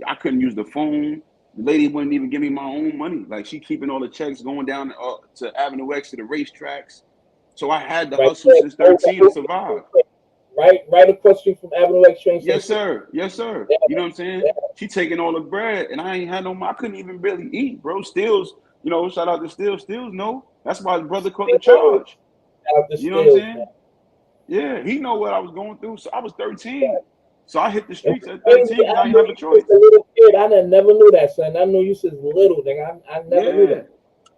I couldn't use the phone. The lady wouldn't even give me my own money. Like, she keeping all the checks going down to Avenue X, to the racetracks. So I had to hustle since 13 to survive. Right across street from Avenue X train station. Yes, sir. Yes, sir. Yeah. You know what I'm saying? Yeah. She taking all the bread, and I ain't had no money. I couldn't even barely eat, bro. Stills, you know, shout out to Stills. Stills, no. That's why his brother caught the charge. You know what I'm saying? Man. Yeah, he know what I was going through. So I was 13. So I hit the streets at 13 because I didn't have a choice. A little kid. I never knew that, son. I knew you since little, nigga. I never knew that.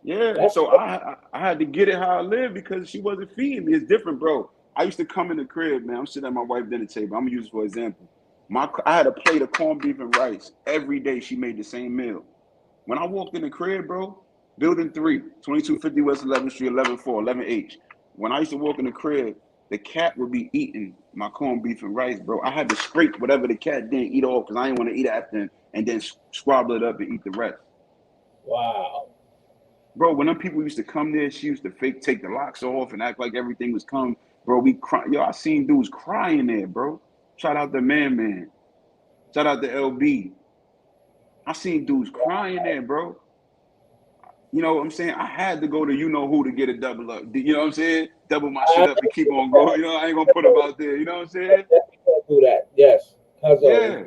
Yeah. That's so I had to get it how I live, because she wasn't feeding me. It's different, bro. I used to come in the crib, man. I'm sitting at my wife's dinner table. I'm gonna use it for example. I had a plate of corned beef and rice every day. She made the same meal. When I walked in the crib, bro, building 3, 2250 West 11th Street, 11-4, 11H. When I used to walk in the crib, the cat would be eating my corned beef and rice, bro. I had to scrape whatever the cat didn't eat off, because I didn't want to eat after him, and then squabble it up and eat the rest. Wow. Bro, when them people used to come there, she used to take the locks off and act like everything was coming. Bro, we cry. Yo, I seen dudes crying there, bro. Shout out to Man. Shout out to LB. I seen dudes crying there, bro. You know what I'm saying? I had to go to you-know-who to get a double up. You know what I'm saying? Double my shit up and keep on going. You know, I ain't going to put them out there. You know what I'm saying? Do that, yes. Yeah.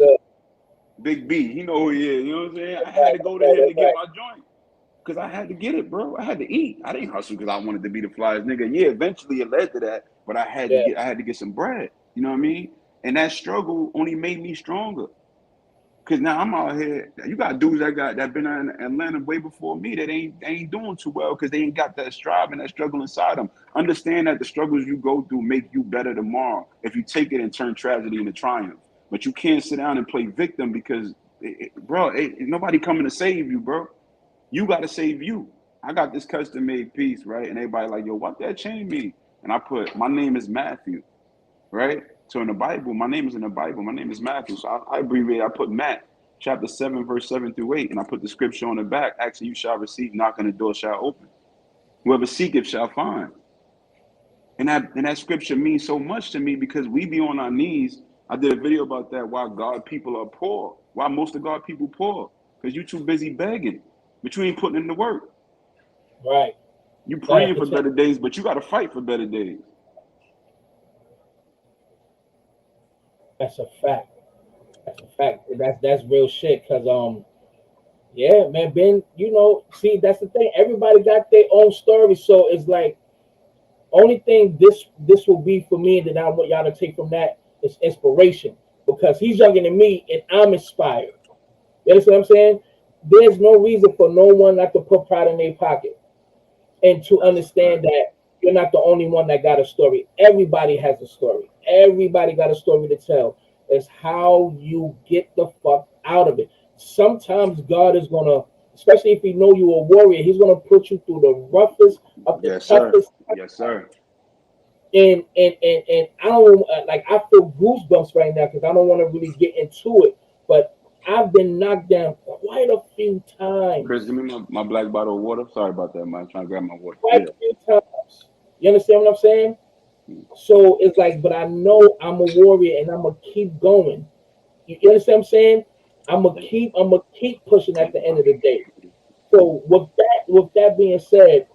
Big B, he know who he is. You know what I'm saying? I had to go to him to get my joint, because I had to get it, bro. I had to eat. I didn't hustle because I wanted to be the flyest nigga. Yeah, eventually it led to that, but I had to get some bread. You know what I mean? And that struggle only made me stronger. Cause now I'm out here. You got dudes that been in Atlanta way before me that ain't doing too well, because they ain't got that strive and that struggle inside them. Understand that the struggles you go through make you better tomorrow if you take it and turn tragedy into triumph. But you can't sit down and play victim, because, nobody coming to save you, bro. You got to save you. I got this custom made piece, right? And everybody like, yo, what that chain mean? And I put, my name is Matthew. right? So in the Bible, my name is in the Bible. My name is Matthew. So I abbreviate. I put Matt, chapter 7, verse 7 through 8, and I put the scripture on the back. Actually, you shall receive. Knock on the door shall open. Whoever seeketh shall find. And that scripture means so much to me because we be on our knees. I did a video about that. Why God people are poor. Why most of God people poor? Because you too busy begging, but you ain't putting in the work. Right. You praying for better days, but you got to fight for better days. That's a fact. That's a fact. That's real shit. Cause yeah, man, Ben, see, that's the thing. Everybody got their own story, so it's like only thing this will be for me, and that I want y'all to take from that is inspiration, because he's younger than me and I'm inspired. You understand what I'm saying? There's no reason for no one not to put pride in their pocket and to understand that you're not the only one that got a story. Everybody has a story. Everybody got a story to tell. It's how you get the fuck out of it. Sometimes God is gonna, especially if he know you're a warrior, he's gonna put you through the roughest of the toughest. Yes, sir. And I don't like, I feel goosebumps right now because I don't want to really get into it, but I've been knocked down quite a few times. Chris, give me my black bottle of water. Sorry about that, man. I'm trying to grab my water. Quite a few times. You understand what I'm saying? So it's like, but I know I'm a warrior and I'm gonna keep going. You understand what I'm saying? I'm gonna keep pushing at the end of the day. So with that being said,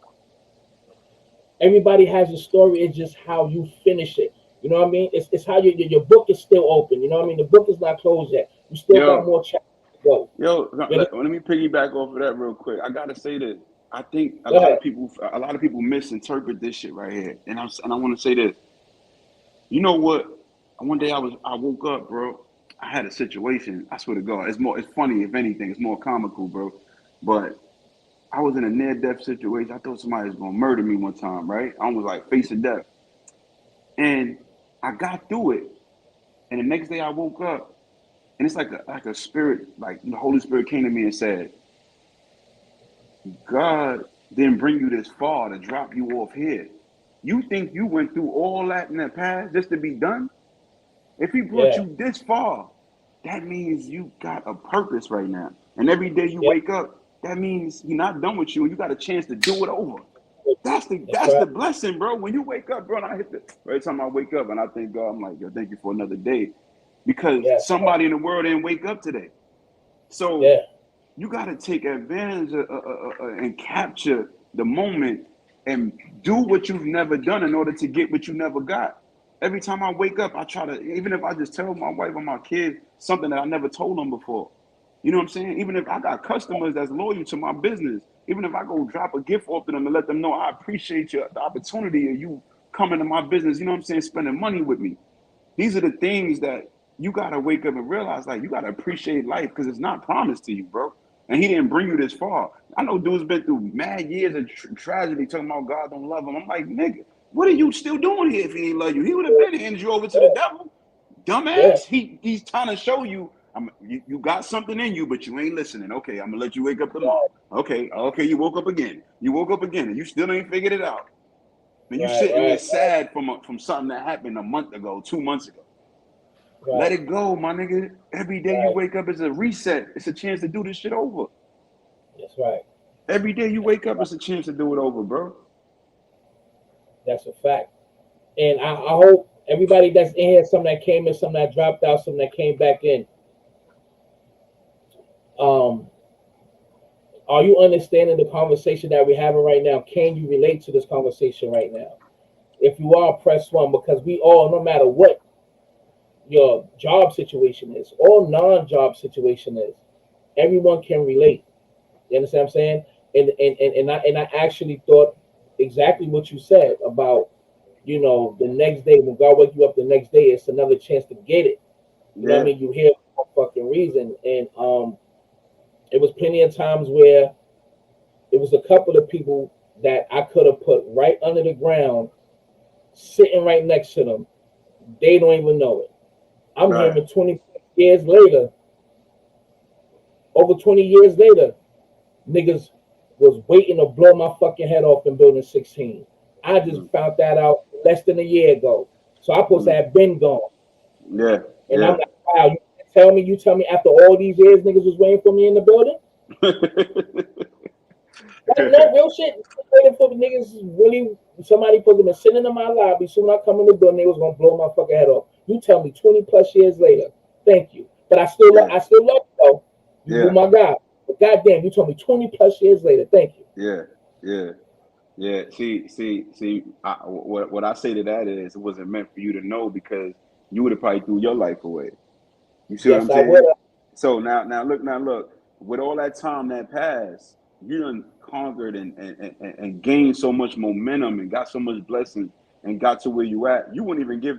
everybody has a story. It's just how you finish it. You know what I mean? It's how your book is still open. You know what I mean? The book is not closed yet. You still got more chapters to go. Let me piggyback off of that real quick. I gotta say that I think a lot of people misinterpret this shit right here, and I want to say this. You know what? One day I woke up, bro. I had a situation. I swear to God, it's funny if anything. It's more comical, bro. But I was in a near-death situation. I thought somebody was gonna murder me one time, right? I was like facing death, and I got through it. And the next day I woke up, and it's like a spirit, like the Holy Spirit came to me and said, "God didn't bring you this far to drop you off here. You think you went through all that in the past just to be done? If he brought you this far, that means you got a purpose right now. And every day you wake up, that means he's not done with you, and you got a chance to do it over." That's the blessing, bro. When you wake up, bro, and I hit every time I wake up and I thank God, I'm like, yo, thank you for another day. Because somebody in the world didn't wake up today. So you got to take advantage and capture the moment and do what you've never done in order to get what you never got. Every time I wake up, I try to, even if I just tell my wife or my kids something that I never told them before. You know what I'm saying? Even if I got customers that's loyal to my business, even if I go drop a gift off to them and let them know I appreciate the opportunity of you coming to my business, you know what I'm saying, spending money with me. These are the things that you got to wake up and realize, like, you got to appreciate life because it's not promised to you, bro. And he didn't bring you this far. I know dudes been through mad years of tragedy talking about God don't love him. I'm like, nigga, what are you still doing here if he ain't love you? He would have been handed you over to the devil. Dumbass. He's trying to show you, you got something in you, but you ain't listening. Okay, I'm going to let you wake up tomorrow. Okay, you woke up again. You woke up again and you still ain't figured it out. And you sitting there sad from something that happened a month ago, 2 months ago. Let it go, my nigga. Every day you wake up is a reset. It's a chance to do this shit over. That's right. Every day you wake up, it's a chance to do it over, bro. That's a fact. And I hope everybody that's in here, some that came in, some that dropped out, some that came back in. Are you understanding the conversation that we're having right now? Can you relate to this conversation right now? If you are, press 1, because we all, no matter what your job situation is or non-job situation is, everyone can relate. You understand what I'm saying? And I actually thought exactly what you said about, the next day when God wake you up the next day, it's another chance to get it. You know what I mean? You hear for a fucking reason. And it was plenty of times where it was a couple of people that I could have put right under the ground, sitting right next to them. They don't even know it. I'm hearing 20 years later, over 20 years later, niggas was waiting to blow my fucking head off in building 16. I just found that out less than a year ago. So I'm supposed to have been gone. Yeah, And I'm yeah. like, wow, you tell me after all these years niggas was waiting for me in the building? No real shit. Waiting for the niggas really somebody put them in sitting in my lobby. Soon I come in the building, they was gonna blow my fucking head off. You tell me 20 plus years later. Thank you. But Yeah, I still love you though. You yeah, my guy. But goddamn, you told me 20 plus years later. Thank you. yeah, yeah. Yeah, see. What I say to that is, it wasn't meant for you to know because you would have probably threw your life away. You see what Yes, I'm I would saying? have. So now look. With all that time that passed, you done conquered and gained so much momentum and got so much blessing and got to where you at. You wouldn't even give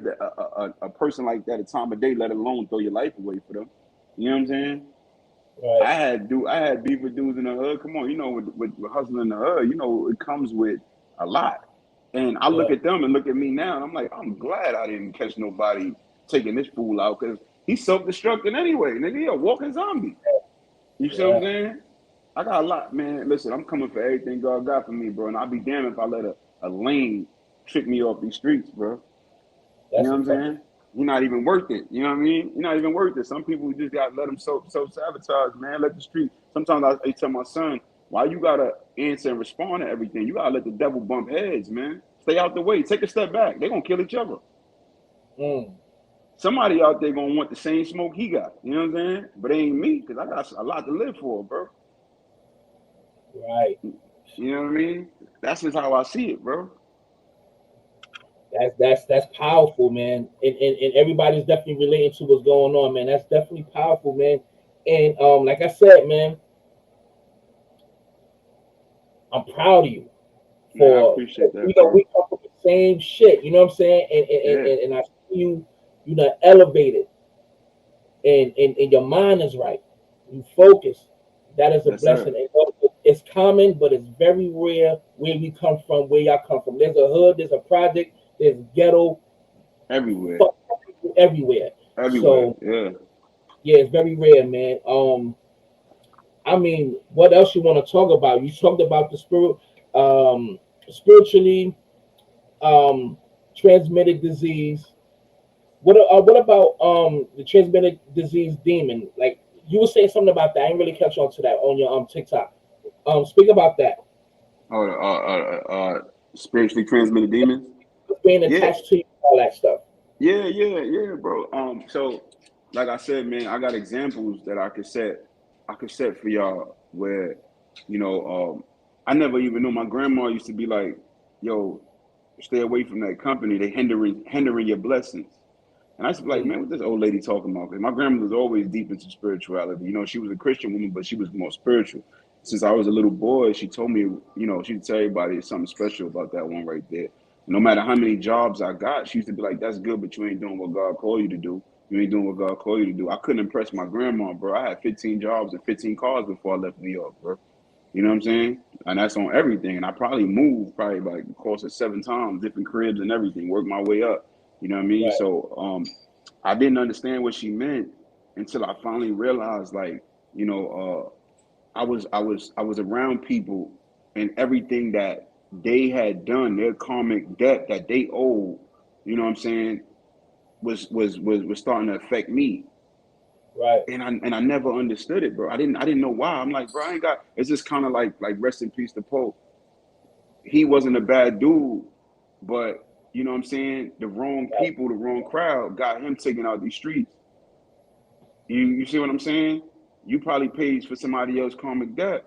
a person like that a time of day, let alone throw your life away for them. You know what I'm saying? Right. I had beef with dudes in the hood. Come on, you know, with hustling in the hood, you know, it comes with a lot. And I look Yeah. at them and look at me now, and I'm like, I'm glad I didn't catch nobody taking this fool out because he's self-destructing anyway. Nigga, he a walking zombie. You see what I'm Yeah. saying? I got a lot, man. Listen, I'm coming for everything God got for me, bro. And I'll be damned if I let a lane trick me off these streets, bro. You know That's what a I'm fucking saying? You're not even worth it. You know what I mean? You're not even worth it. Some people just got to let them self sabotage, man. Let the street. Sometimes I tell my son, why you gotta answer and respond to everything? You gotta let the devil bump heads, man. Stay out the way. Take a step back. They're gonna kill each other. mm, Somebody out there gonna want the same smoke he got. You know what I'm saying? But it ain't me because I got a lot to live for, bro. right. You know what I mean? That's just how I see it, bro. That's powerful, man. And everybody's definitely relating to what's going on, man. That's definitely powerful, man. And like I said, man, I'm proud of you Man, I for appreciate that, we bro. come from the same shit. You know what I'm saying? Yeah, And I see you know elevated, and your mind is right. You focus. That is a yes, sir. blessing. And it's common, but it's very rare where we come from, where y'all come from. There's a hood, there's a project, there's ghetto, Everywhere, fuck people everywhere. everywhere. So Yeah. yeah, it's very rare, man. I mean, what else you want to talk about? You talked about the spiritually um, transmitted disease. What about the transmitted disease demon? Like you were saying something about that. I didn't really catch on to that on your TikTok. Speak about that. Oh, spiritually transmitted demons. Being Yeah, attached to you, all that stuff. yeah, bro. So like I said, man, I got examples that I could set for y'all where, you know, I never even knew my grandma used to be like, yo, stay away from that company. They hindering your blessings. And I used to be like, Mm, man, what this old lady talking about? Because my grandma was always deep into spirituality. You know, she was a Christian woman, but she was more spiritual. Since I was a little boy, she told me, you know, she'd tell everybody there's something special about that one right there. No matter how many jobs I got, she used to be like, that's good, but you ain't doing what God called you to do. You ain't doing what God called you to do. I couldn't impress my grandma, bro. I had 15 jobs and 15 cars before I left New York, bro. You know what I'm saying? And that's on everything. And I probably moved probably like the course of 7 times, different cribs and everything, worked my way up. You know what I mean? right. So I didn't understand what she meant until I finally realized, like, you know, I was around people and everything that they had done, their karmic debt that they owed, you know what I'm saying, was starting to affect me. Right. And I never understood it, bro. I didn't know why. I'm like, bro, I ain't got. It's just kind of like rest in peace to Pope. He wasn't a bad dude, but you know what I'm saying. The wrong people, the wrong crowd got him taken out these streets. You see what I'm saying? You probably paid for somebody else karmic debt,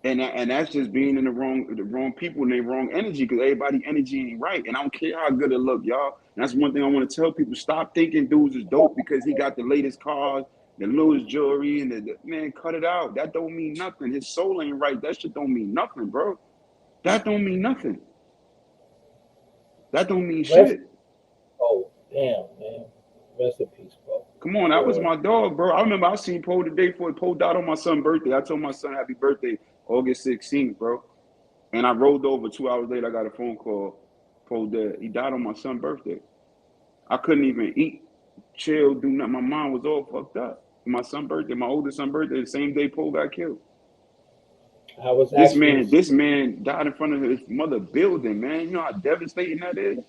and that's just being in the wrong people and the wrong energy because everybody energy ain't right. And I don't care how good it look, y'all. And that's one thing I want to tell people: stop thinking dudes is dope because he got the latest cars, the newest jewelry, and man, cut it out. That don't mean nothing. His soul ain't right. That shit don't mean nothing, bro. That don't mean nothing. That don't mean Rest. shit. Oh, damn, man. Rest in peace, bro. Come on, that was Word. my dog, bro. I remember I seen Poe the day before Poe died on my son's birthday. I told my son happy birthday, August 16th, bro. And I rolled over 2 hours later. I got a phone call. Poe dead. He died on my son's birthday. I couldn't even eat, chill, do nothing. My mind was all fucked up. My son's birthday, my oldest son's birthday, the same day Poe got killed. I was actually This man died in front of his mother building, man. You know how devastating that is?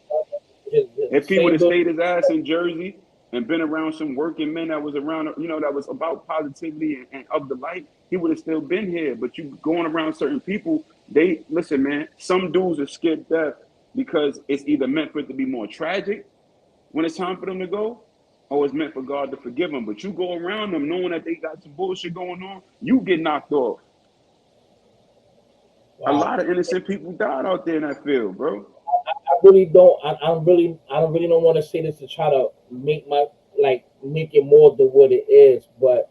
If he would same have building. stayed his ass in Jersey and been around some working men that was around, that was about positivity and of the light, he would have still been here. But you going around certain people, they listen, man. Some dudes are scared death because it's either meant for it to be more tragic when it's time for them to go, or it's meant for God to forgive them. But you go around them knowing that they got some bullshit going on, you get knocked off. A Wow. lot of innocent people died out there in that field, bro. I really don't. I don't really don't want to say this to try to make it more than what it is. But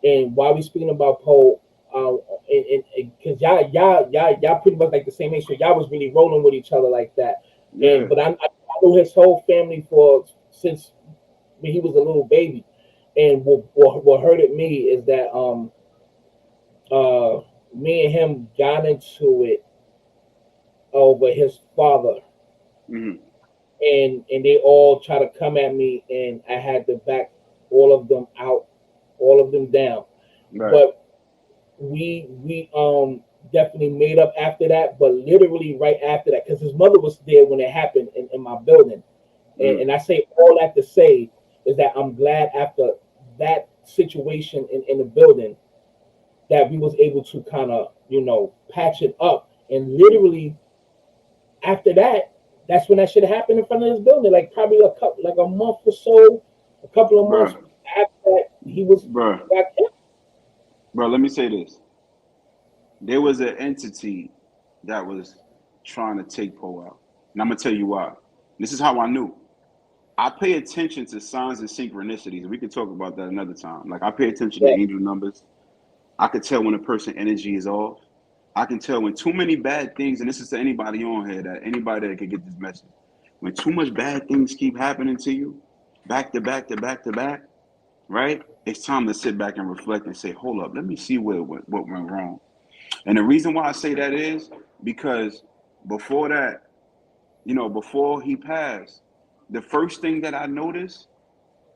and while we speaking about Poe, and because y'all pretty much like the same age, so y'all was really rolling with each other like that. Yeah. But I knew his whole family for since when he was a little baby. And what hurted me is that me and him got into it over his father, Mm-hmm. and they all try to come at me, and I had to back all of them out, all of them down. Right. But we definitely made up after that, but literally right after that, because his mother was there when it happened in my building. Mm-hmm. And I say all that to say is that I'm glad after that situation in the building that we was able to kind of patch it up. And literally after that, that's when that shit happened in front of this building. Like probably a month or so, a couple of months Bro, after that, he was bro, got killed. bro. Let me say this: there was an entity that was trying to take Poe out, and I'm gonna tell you why. This is how I knew. I pay attention to signs and synchronicities. We can talk about that another time. Like I pay attention to Yeah, angel numbers. I could tell when a person energy is off. I can tell when too many bad things, and this is to anybody on here, that anybody that could get this message. When too much bad things keep happening to you, back to back to back to back, right? It's time to sit back and reflect and say, hold up, let me see what went wrong. And the reason why I say that is because before that, before he passed, the first thing that I noticed,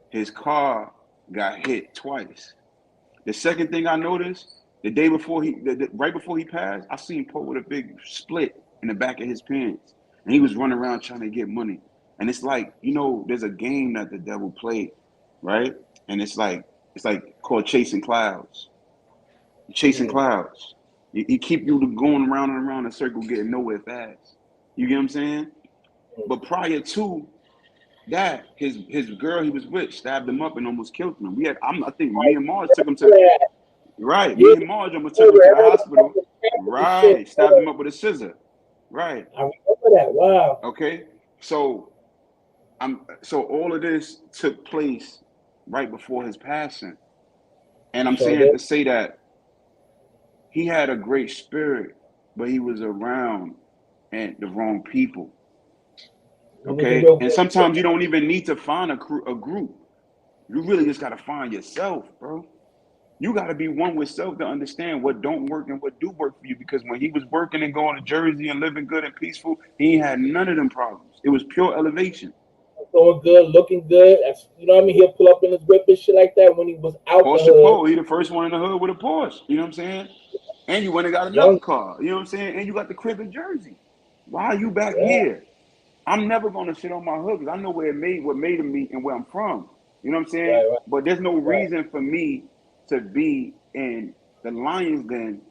his car got hit twice. The second thing I noticed, the day before right before he passed, I seen Poe with a big split in the back of his pants, and he was running around trying to get money. And it's like, there's a game that the devil played, right? And it's like called chasing clouds. Chasing mm, clouds. He keep you going around and around in a circle, getting nowhere fast. You get what I'm saying? mm. But prior to that, his girl he was with stabbed him up and almost killed him. I think me and Mars took him to. Yeah, Right. Me yeah, and Marge almost I took him to the remember hospital. that shit. Right. Stabbed him up with a scissor. Right. I remember that. Wow. Okay. So all of this took place right before his passing. And I'm So saying that to say that he had a great spirit, but he was around and the wrong people. he was a Okay. real And good. sometimes you don't even need to find a group. You really just gotta find yourself, bro. You got to be one with self to understand what don't work and what do work for you. Because when he was working and going to Jersey and living good and peaceful, he ain't had none of them problems. It was pure elevation. Going good, looking good. You know what I mean? He'll pull up in his whip and shit like that when he was out the Porsche hood. Pole, he the first one in the hood with a Porsche. You know what I'm saying? And you went and got another Young, car. You know what I'm saying? And you got the crib in Jersey. Why are you back yeah, here? I'm never gonna sit on my hood because I know what made me and where I'm from. You know what I'm saying? right, right, But there's no right. reason for me to be in the Lions Den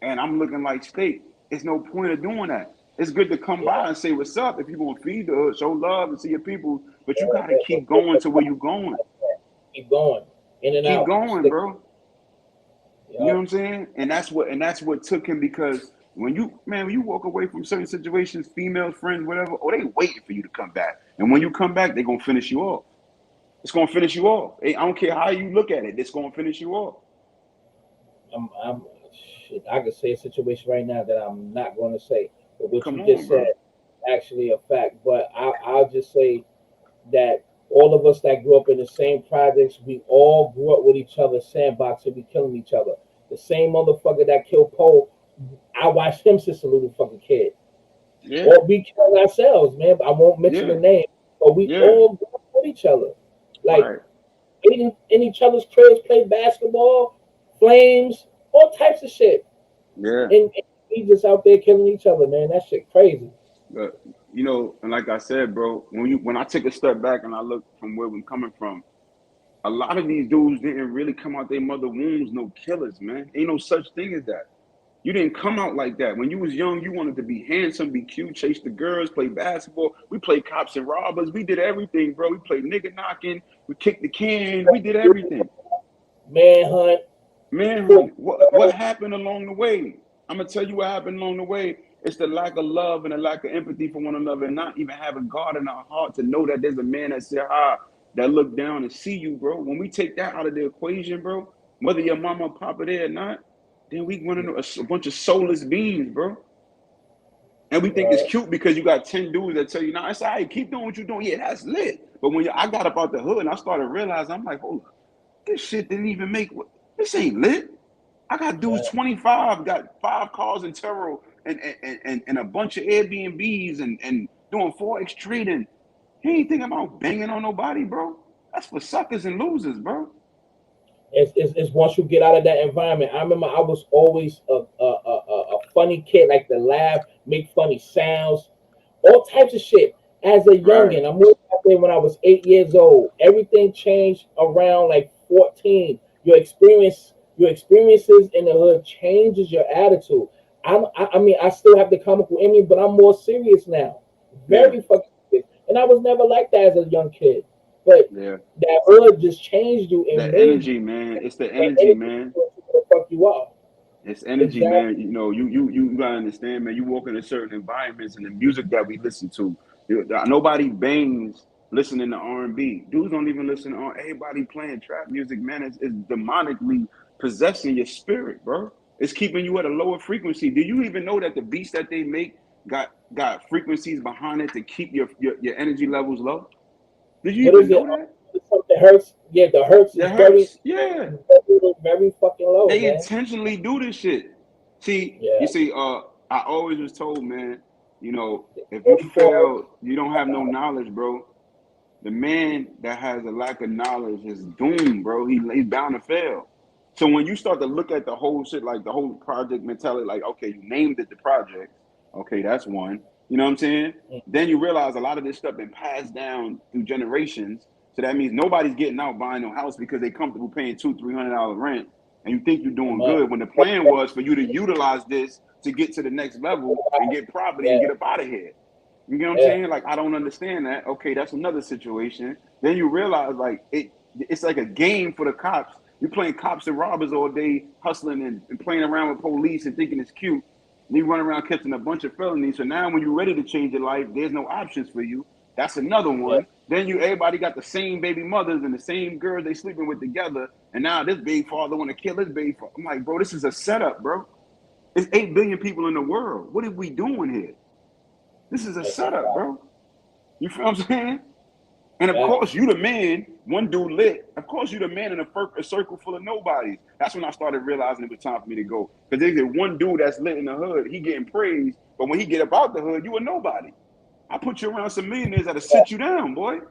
and I'm looking like steak. It's no point of doing that. It's good to come Yeah, by and say what's up if you're gonna feed the hood, show love and see your people, but you yeah, gotta yeah. keep going to where you're going. Keep going, in and Keep out. going, Stick. bro. You know Yeah. what I'm saying? And that's what took him because when you walk away from certain situations, females, friends, whatever, oh, they waiting for you to come back. And when you come back, they're gonna finish you off. It's gonna finish you off. Hey, I don't care how you look at it, it's gonna finish you off. I'm shit. I could say a situation right now that I'm not going to say, but what Come you just on, said bro. actually a fact. But I'll just say that all of us that grew up in the same projects, we all grew up with each other, sandboxing, we killing each other. The same motherfucker that killed Poe, I watched him since a little fucking kid. Yeah, Or we killed ourselves, man. But I won't mention the yeah, name, but we yeah. all grew up with each other. Like Right. in each other's cribs, played basketball, flames, all types of shit. Yeah. And we just out there killing each other, man. That shit crazy. But you know, and like I said, bro, when I take a step back and I look from where we're coming from, a lot of these dudes didn't really come out their mother wombs no killers, man. Ain't no such thing as that. You didn't come out like that. When you was young, you wanted to be handsome, be cute, chase the girls, play basketball. We played cops and robbers. We did everything, bro. We played nigga knocking. We kicked the can. We did everything. Manhunt. Man, what happened along the way? I'm gonna tell you what happened along the way. It's the lack of love and the lack of empathy for one another, and not even having God in our heart to know that there's a man that said, that look down and see you, bro. When we take that out of the equation, bro, whether your mama or papa there or not, then we run into a bunch of soulless beings, bro. And we think it's cute because you got 10 dudes that tell you, nah, it's all right, keep doing what you're doing. Yeah, that's lit. But when I got up out the hood and I started realizing, I'm like, hold on, this shit didn't even make, this ain't lit. I got dudes 25, got 5 cars in Turo and a bunch of Airbnbs and doing Forex trading. He ain't thinking about banging on nobody, bro. That's for suckers and losers, bro. It's once you get out of that environment. I remember I was always a funny kid, like to laugh, make funny sounds, all types of shit. As a youngin', I moved out there when I was 8 years old. Everything changed around like 14. Your experiences in the hood changes your attitude. I mean, I still have the comical in me, but I'm more serious now. Very fucking serious. And I was never like that as a young kid. But that hood just changed you and the made energy, you. man. It's the energy, man. The fuck you are. It's energy, man. You know, you gotta understand, man. You walk into certain environments and the music that we listen to. Nobody bangs listening to R&B. Dudes don't even listen to everybody playing trap music, man. It's demonically possessing your spirit, bro. It's keeping you at a lower frequency. Do you even know that the beats that they make got frequencies behind it to keep your energy levels low? Did you even know that? The hertz, the hertz is very fucking low. They man. intentionally do this shit. See, you see, I always was told, man, you know, if you fail, you don't have no knowledge, bro. The man that has a lack of knowledge is doomed, bro. He's bound to fail. So when you start to look at the whole shit, like the whole project mentality, like, okay, you named it the project. Okay, that's one. You know what I'm saying? Then you realize a lot of this stuff been passed down through generations. So that means nobody's getting out buying no house because they comfortable paying $200-300 rent, and you think you're doing good when the plan was for you to utilize this to get to the next level and get property and get up out of here. You know what I'm saying? Like, I don't understand that. Okay, that's another situation. Then you realize, like, it's like a game for the cops. You're playing cops and robbers all day, hustling and playing around with police and thinking it's cute. And you run around catching a bunch of felonies. So now when you're ready to change your life, there's no options for you. That's another one. Then everybody got the same baby mothers and the same girls they sleeping with together. And now this big father want to kill his baby father. I'm like, bro, this is a setup, bro. It's 8 billion people in the world. What are we doing here? This is a setup, bro. You feel what I'm saying? And of course, you the man, one dude lit. Of course, you the man in a circle full of nobodies. That's when I started realizing it was time for me to go. Because there's one dude that's lit in the hood. He getting praised. But when he get up out the hood, you a nobody. I put you around some millionaires that'll sit you down, boy. You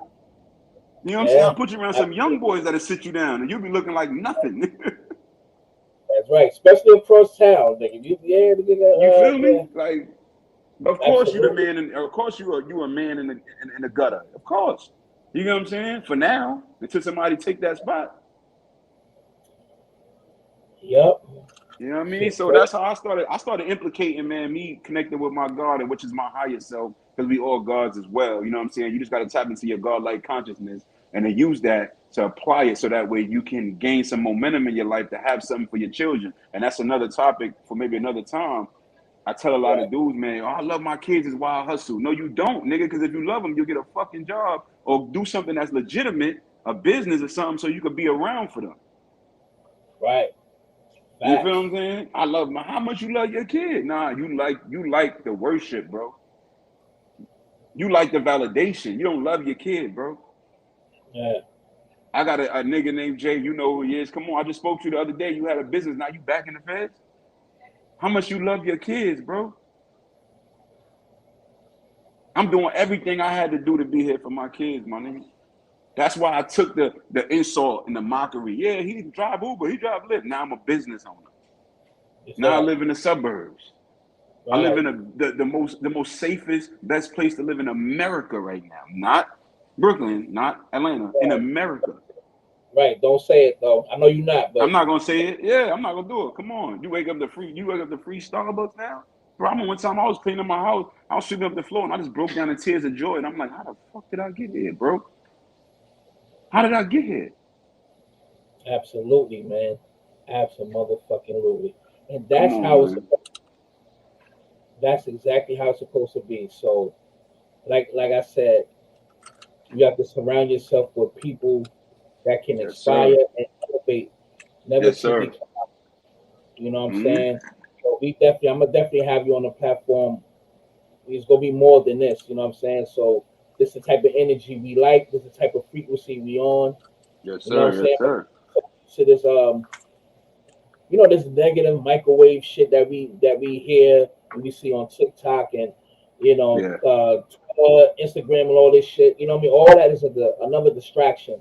know what I'm saying? I put you around some young boys that'll sit you down. And you'll be looking like nothing. That's right. Especially across town, nigga. You feel me? Like, of course you the man, and of course you a man in the gutter. Of course, you know what I'm saying. For now, until somebody take that spot. Yep. You know what I mean. So that's how I started. I started implicating, man, me connecting with my God, and which is my higher self, because we all gods as well. You know what I'm saying. You just got to tap into your God-like consciousness and then use that to apply it, so that way you can gain some momentum in your life to have something for your children. And that's another topic for maybe another time. I tell a lot of dudes, man, I love my kids is why I hustle. No, you don't, nigga, because if you love them, you'll get a fucking job or do something that's legitimate, a business or something, so you could be around for them. Right. You feel what I'm saying? I love how much you love your kid. Nah, you like the worship, bro. You like the validation. You don't love your kid, bro. Yeah. I got a nigga named Jay. You know who he is. Come on, I just spoke to you the other day. You had a business. Now you back in the feds? How much you love your kids, bro? I'm doing everything I had to do to be here for my kids, my nigga. That's why I took the insult and the mockery. Yeah, he drive Uber, he drive Lyft. Now I'm a business owner. Now I live in the suburbs. I live in the most safest, best place to live in America right now. Not Brooklyn, not Atlanta, in America. Right. Don't say it though. I know you're not, but I'm not gonna say it. Yeah, I'm not gonna do it. Come on. You wake up the free Starbucks now? Bro, I remember one time I was cleaning my house, I was sweeping up the floor and I just broke down in tears of joy. And I'm like, how the fuck did I get here, bro? How did I get here? absolutely, man. Absolutely. And Come that's on, how it's man. that's exactly how it's supposed to be. So like I said, you have to surround yourself with people that can Yes, inspire sir. and elevate, never Yes, to sir. become. You know what I'm Mm-hmm. saying? So I'm gonna definitely have you on the platform. It's gonna be more than this. You know what I'm saying? So this is the type of energy we like. This is the type of frequency we on. Yes, You know what I'm sir. Yes, saying? sir. So this this negative microwave shit that we hear and we see on TikTok and Yeah. Twitter, Instagram, and all this shit. You know what I mean? All that is another distraction.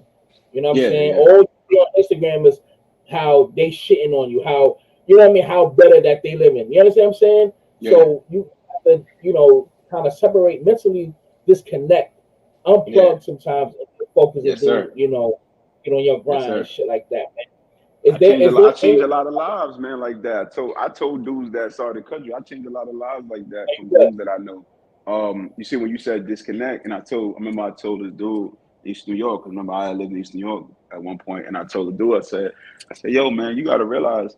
You know what I'm Yeah, saying? yeah. All you see on Instagram is how they shitting on you, how you know what I mean, how better that they living. You understand what I'm saying? Yeah. So you have to, kind of separate mentally, disconnect, Yeah. unplug sometimes, and focus and Yes, do, sir. get on your Yes, grind and sir. shit like that, man. Is I there changed any a lot of lives, man, like that. So I told dudes that started the country, I changed a lot of lives like that from good? dudes that I know. You see, when you said disconnect, and I remember I told this dude East New York, 'cause remember I lived in East New York at one point, and I told the dude, I said, yo, man, you got to realize,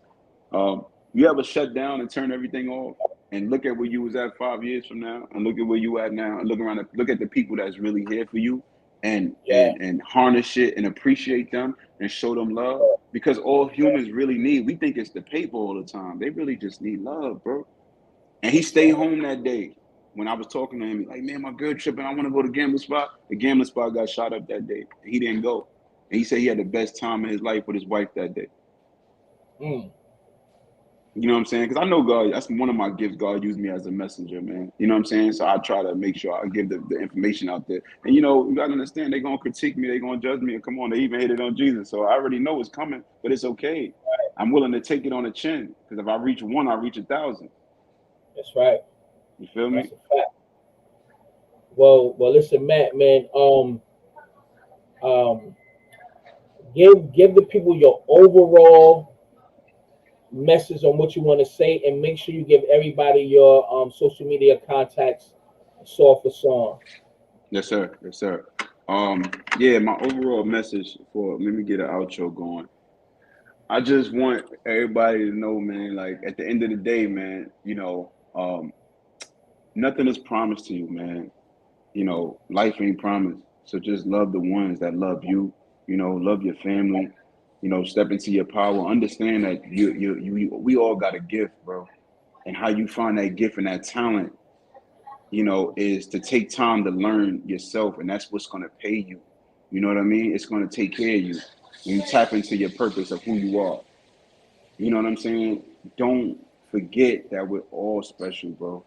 you ever shut down and turn everything off and look at where you was at 5 years from now, and look at where you at now, and look around, look at the people that's really here for you, and Yeah, harness it and appreciate them and show them love. Because all humans really need, we think it's the paper all the time. They really just need love, bro. And he stayed home that day. When I was talking to him, he's like, man, my girl tripping. I want to go to gambling spot. The gambling spot got shot up that day. He didn't go. And he said he had the best time in his life with his wife that day. mm, You know what I'm saying? Because I know God, that's one of my gifts. God used me as a messenger, man. You know what I'm saying? So I try to make sure I give the information out there. And, you got to understand, they're going to critique me. They're going to judge me. And come on, they even hated on Jesus. So I already know it's coming, but it's okay. I'm willing to take it on the chin. Because if I reach one, I reach 1,000. that's right. You feel That's me? a fact. Well, listen, Matt, man. Um, give the people your overall message on what you want to say, and make sure you give everybody your social media contacts, song for song. Yes, sir. Yes, sir. Yeah, my overall message let me get an outro going. I just want everybody to know, man, like at the end of the day, man, nothing is promised to you, man. Life ain't promised. So just love the ones that love you, love your family, step into your power. Understand that we all got a gift, bro. And how you find that gift and that talent, is to take time to learn yourself. And that's what's going to pay you. You know what I mean? It's going to take care of you when you tap into your purpose of who you are. You know what I'm saying? Don't forget that we're all special, bro.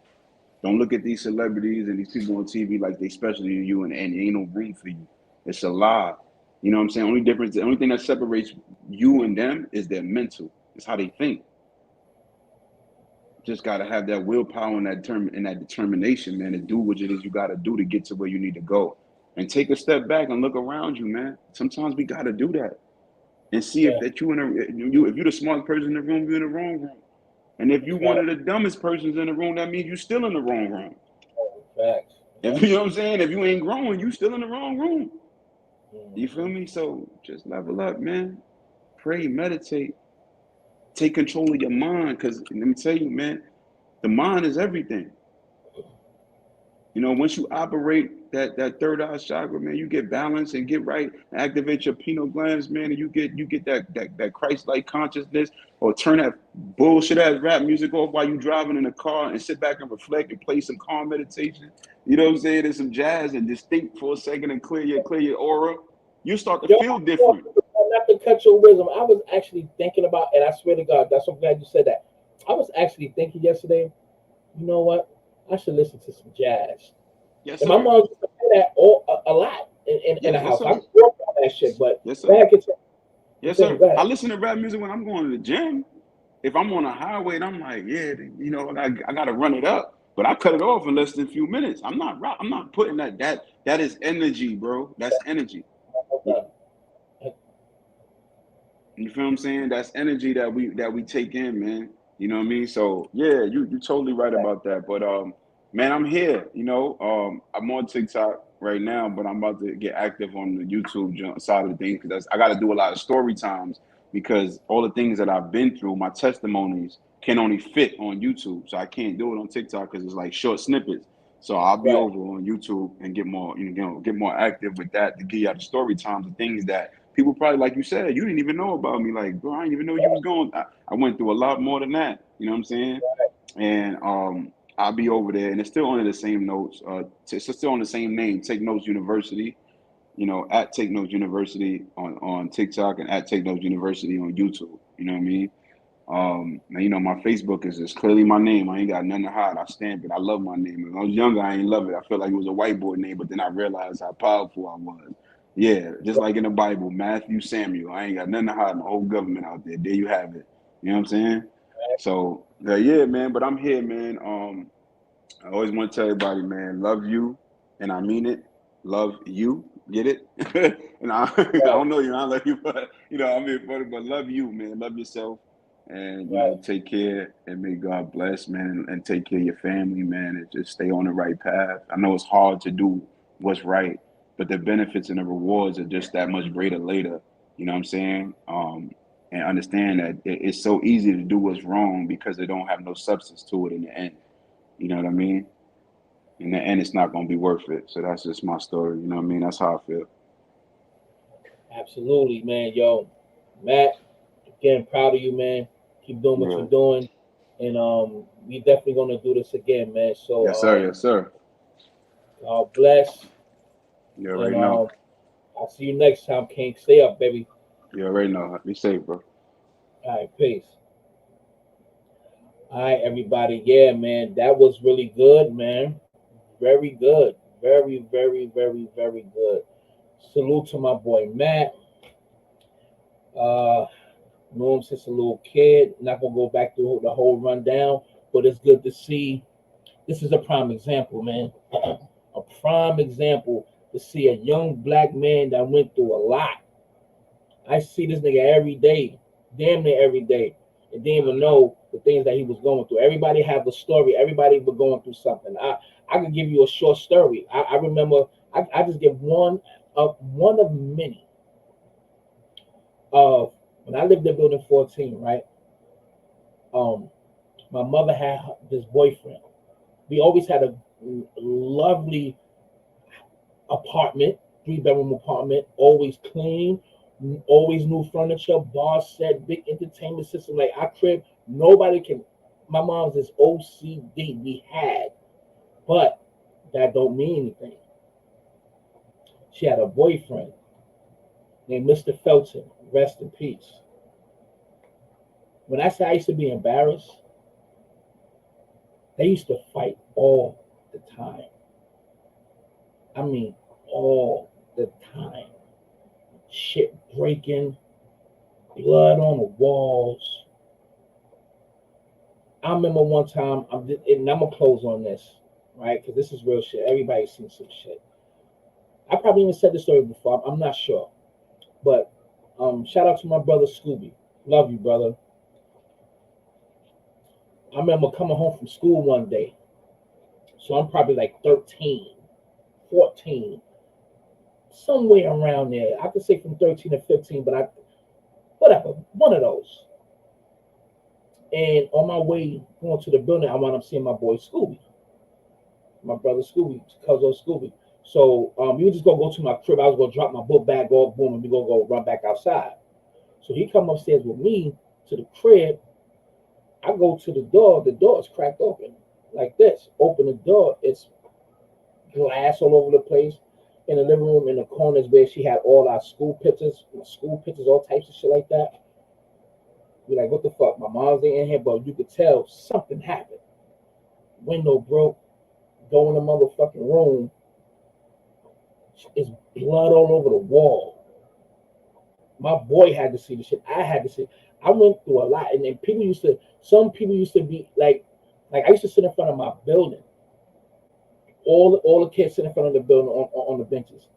Don't look at these celebrities and these people on TV like they special to you and ain't no room for you. It's a lie. You know what I'm saying? The only thing that separates you and them is their mental. It's how they think. Just gotta have that willpower and that determination, man, to do what it is you gotta do to get to where you need to go. And take a step back and look around you, man. Sometimes we gotta do that. And see if Yeah, that if you're the smartest person in the room, you're in the wrong room. And if you're that's one right. of the dumbest persons in the room, that means you're still in the wrong room. Facts. If Yep. you know what I'm saying, if you ain't growing, you still in the wrong room. You feel Mm-hmm. me? So just level up, man. Pray, meditate, take control of your mind. Cause let me tell you, man, the mind is everything. Once you operate that third eye chakra, man, you get balance and get right, activate your pineal glands, man, and you get that Christ-like consciousness, or turn that bullshit ass rap music off while you driving in a car and sit back and reflect and play some calm meditation. You know what I'm saying? There's some jazz and just think for a second and clear your aura. You start to Yo, feel different. not to cut your wisdom, I was actually thinking about, and I swear to God, that's so glad you said that. I was actually thinking yesterday, you know what? I should listen to some jazz. Yes, And my sir. mom used to play that a lot in Yeah, the yes, house. I sir. grew up on that shit, but Yes, go sir. ahead, Yes, continue. sir. Go I ahead. listen to rap music when I'm going to the gym. if I'm on a highway and I'm like, yeah, you know, I got to run it up, but I cut it off in less than a few minutes. I'm not putting that is energy, bro. That's energy. You feel what I'm saying? That's energy that we take in, man. You know what I mean? So yeah, you totally right about that. But man, I'm here. You know, I'm on TikTok right now, but I'm about to get active on the YouTube side of the thing because I got to do a lot of story times because all the things that I've been through, my testimonies can only fit on YouTube, so I can't do it on TikTok because it's like short snippets. So I'll be Right. over on YouTube and get more, get more active with that to give you the story times and things that people probably, like you said, you didn't even know about me. Like, bro, I didn't even know you was going. I went through a lot more than that. You know what I'm saying? And I'll be over there, and it's still under the same notes. It's still on the same name, Take Notes University. You know, at Take Notes University on TikTok and at Take Notes University on YouTube. You know what I mean? And you know, my Facebook is clearly my name. I ain't got nothing to hide. I stamp it. I love my name. When I was younger, I ain't love it. I felt like it was a white boy name, but then I realized how powerful I was. Yeah, just like in the Bible, Matthew, Samuel. I ain't got nothing to hide. My whole government out there. There you have it. You know what I'm saying? So yeah, man. But I'm here, man. I always want to tell everybody, man, love you, and I mean it. Love you. Get it? And I don't know you. I love you, but you know, I mean, but love you, man. Love yourself. And you know, Right. take care and may God bless, man, and take care of your family, man, and just stay on the right path. I know it's hard to do what's right, but the benefits and the rewards are just that much greater later. You know what I'm saying? And understand that it's so easy to do what's wrong because they don't have no substance to it in the end. You know what I mean? In the end, it's not going to be worth it. So that's just my story. You know what I mean? That's how I feel. Absolutely, man. Yo, Matt, again, proud of you, man. Keep doing what Yeah. you're doing, and we definitely gonna do this again, man. Yes, sir. So Yes, sir. God bless, You and already know. I'll see you next time, King. Stay up, baby. You already know. Be safe, bro. All right, peace. All right, everybody. Yeah, man, that was really good, man. Very good. Very, very, very, very good. Salute to my boy Matt. Uh, Know him since a little kid. Not gonna go back through the whole rundown, but it's good to see. This is a prime example, man. A prime example to see a young black man that went through a lot. I see this nigga every day, damn near every day, and didn't even know the things that he was going through. Everybody have a story. Everybody was going through something. I could give you a short story. I remember. I just give one of many. Of when I lived in building 14, right? Um, my mother had this boyfriend. We always had a lovely apartment, 3 bedroom apartment, always clean, always new furniture, bar set, big entertainment system. Like our crib, nobody can. My mom's is OCD. We had, but that don't mean anything. She had a boyfriend named Mr. Felton. Rest in peace. When I say I used to be embarrassed, they used to fight all the time. I mean, all the time. Shit breaking, blood on the walls. I remember one time, and I'm gonna close on this, right? Because this is real shit. Everybody's seen some shit. I probably even said this story before. I'm not sure, but shout out to my brother Scooby. Love you, brother. I remember coming home from school one day, so I'm probably like 13, 14, somewhere around there. I could say from 13 to 15, but whatever, one of those. And on my way going to the building, I wound up seeing my boy Scooby, my brother Scooby, cousin Scooby. So we were just gonna go to my crib. I was gonna drop my book bag off, boom, and we gonna go run back outside. So he come upstairs with me to the crib. I go to the door. The door is cracked open like this. Open the door. It's glass all over the place. In the living room, in the corners where she had all our school pictures, all types of shit like that. You're like, what the fuck? My mom's in here, but you could tell something happened. Window broke. Go in the motherfucking room. It's blood all over the wall. My boy had to see the shit. I had to see. I went through a lot, and then some people used to be like I used to sit in front of my building. All the kids sit in front of the building on the benches,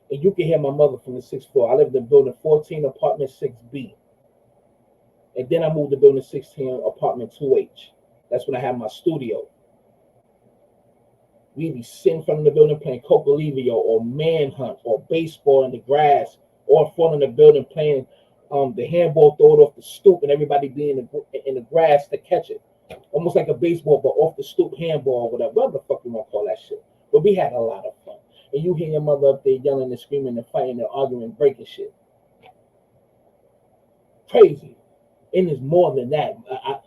and you can hear my mother from the sixth floor. I lived in building 14, apartment 6B, and then I moved to building 16, apartment 2H. That's when I had my studio. We'd be sitting in front of the building playing Cocolivio or Manhunt or baseball in the grass, or in front of the building playing the handball, throw it off the stoop, and everybody be in the grass to catch it. Almost like a baseball, but off the stoop handball, whatever the fuck you want to call that shit. But we had a lot of fun. And you hear your mother up there yelling and screaming and fighting and arguing, breaking shit. Crazy. And there's more than that.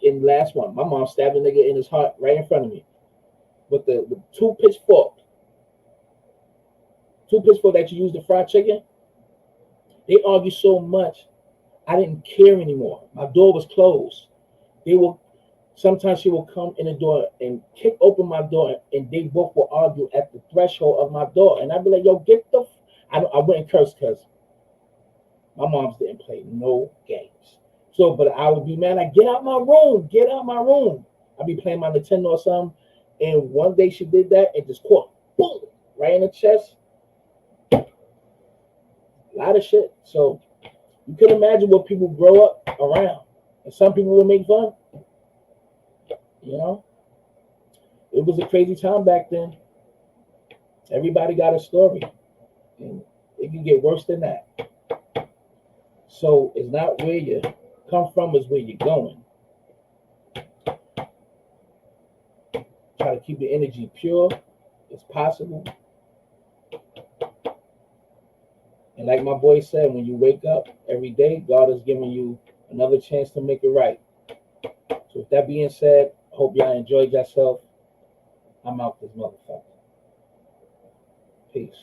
In the last one, my mom stabbed a nigga in his heart right in front of me with the two pitchfork that you use to fry chicken. They argue so much, I didn't care anymore. My door was closed. Sometimes she will come in the door and kick open my door, and they both will argue at the threshold of my door. And I'd be like, yo, get the I wouldn't curse because my moms didn't play no games. So, but I would be mad, like, get out my room. I'd be playing my Nintendo or something. And one day she did that and just caught, boom, right in the chest. A lot of shit. So you can imagine what people grow up around. And some people will make fun. You know? It was a crazy time back then. Everybody got a story. And it can get worse than that. So it's not where you come from, it's where you're going. Try to keep your energy pure as possible. And like my boy said, when you wake up every day, God is giving you another chance to make it right. So with that being said, I hope y'all enjoyed yourself. I'm out this motherfucker. Peace.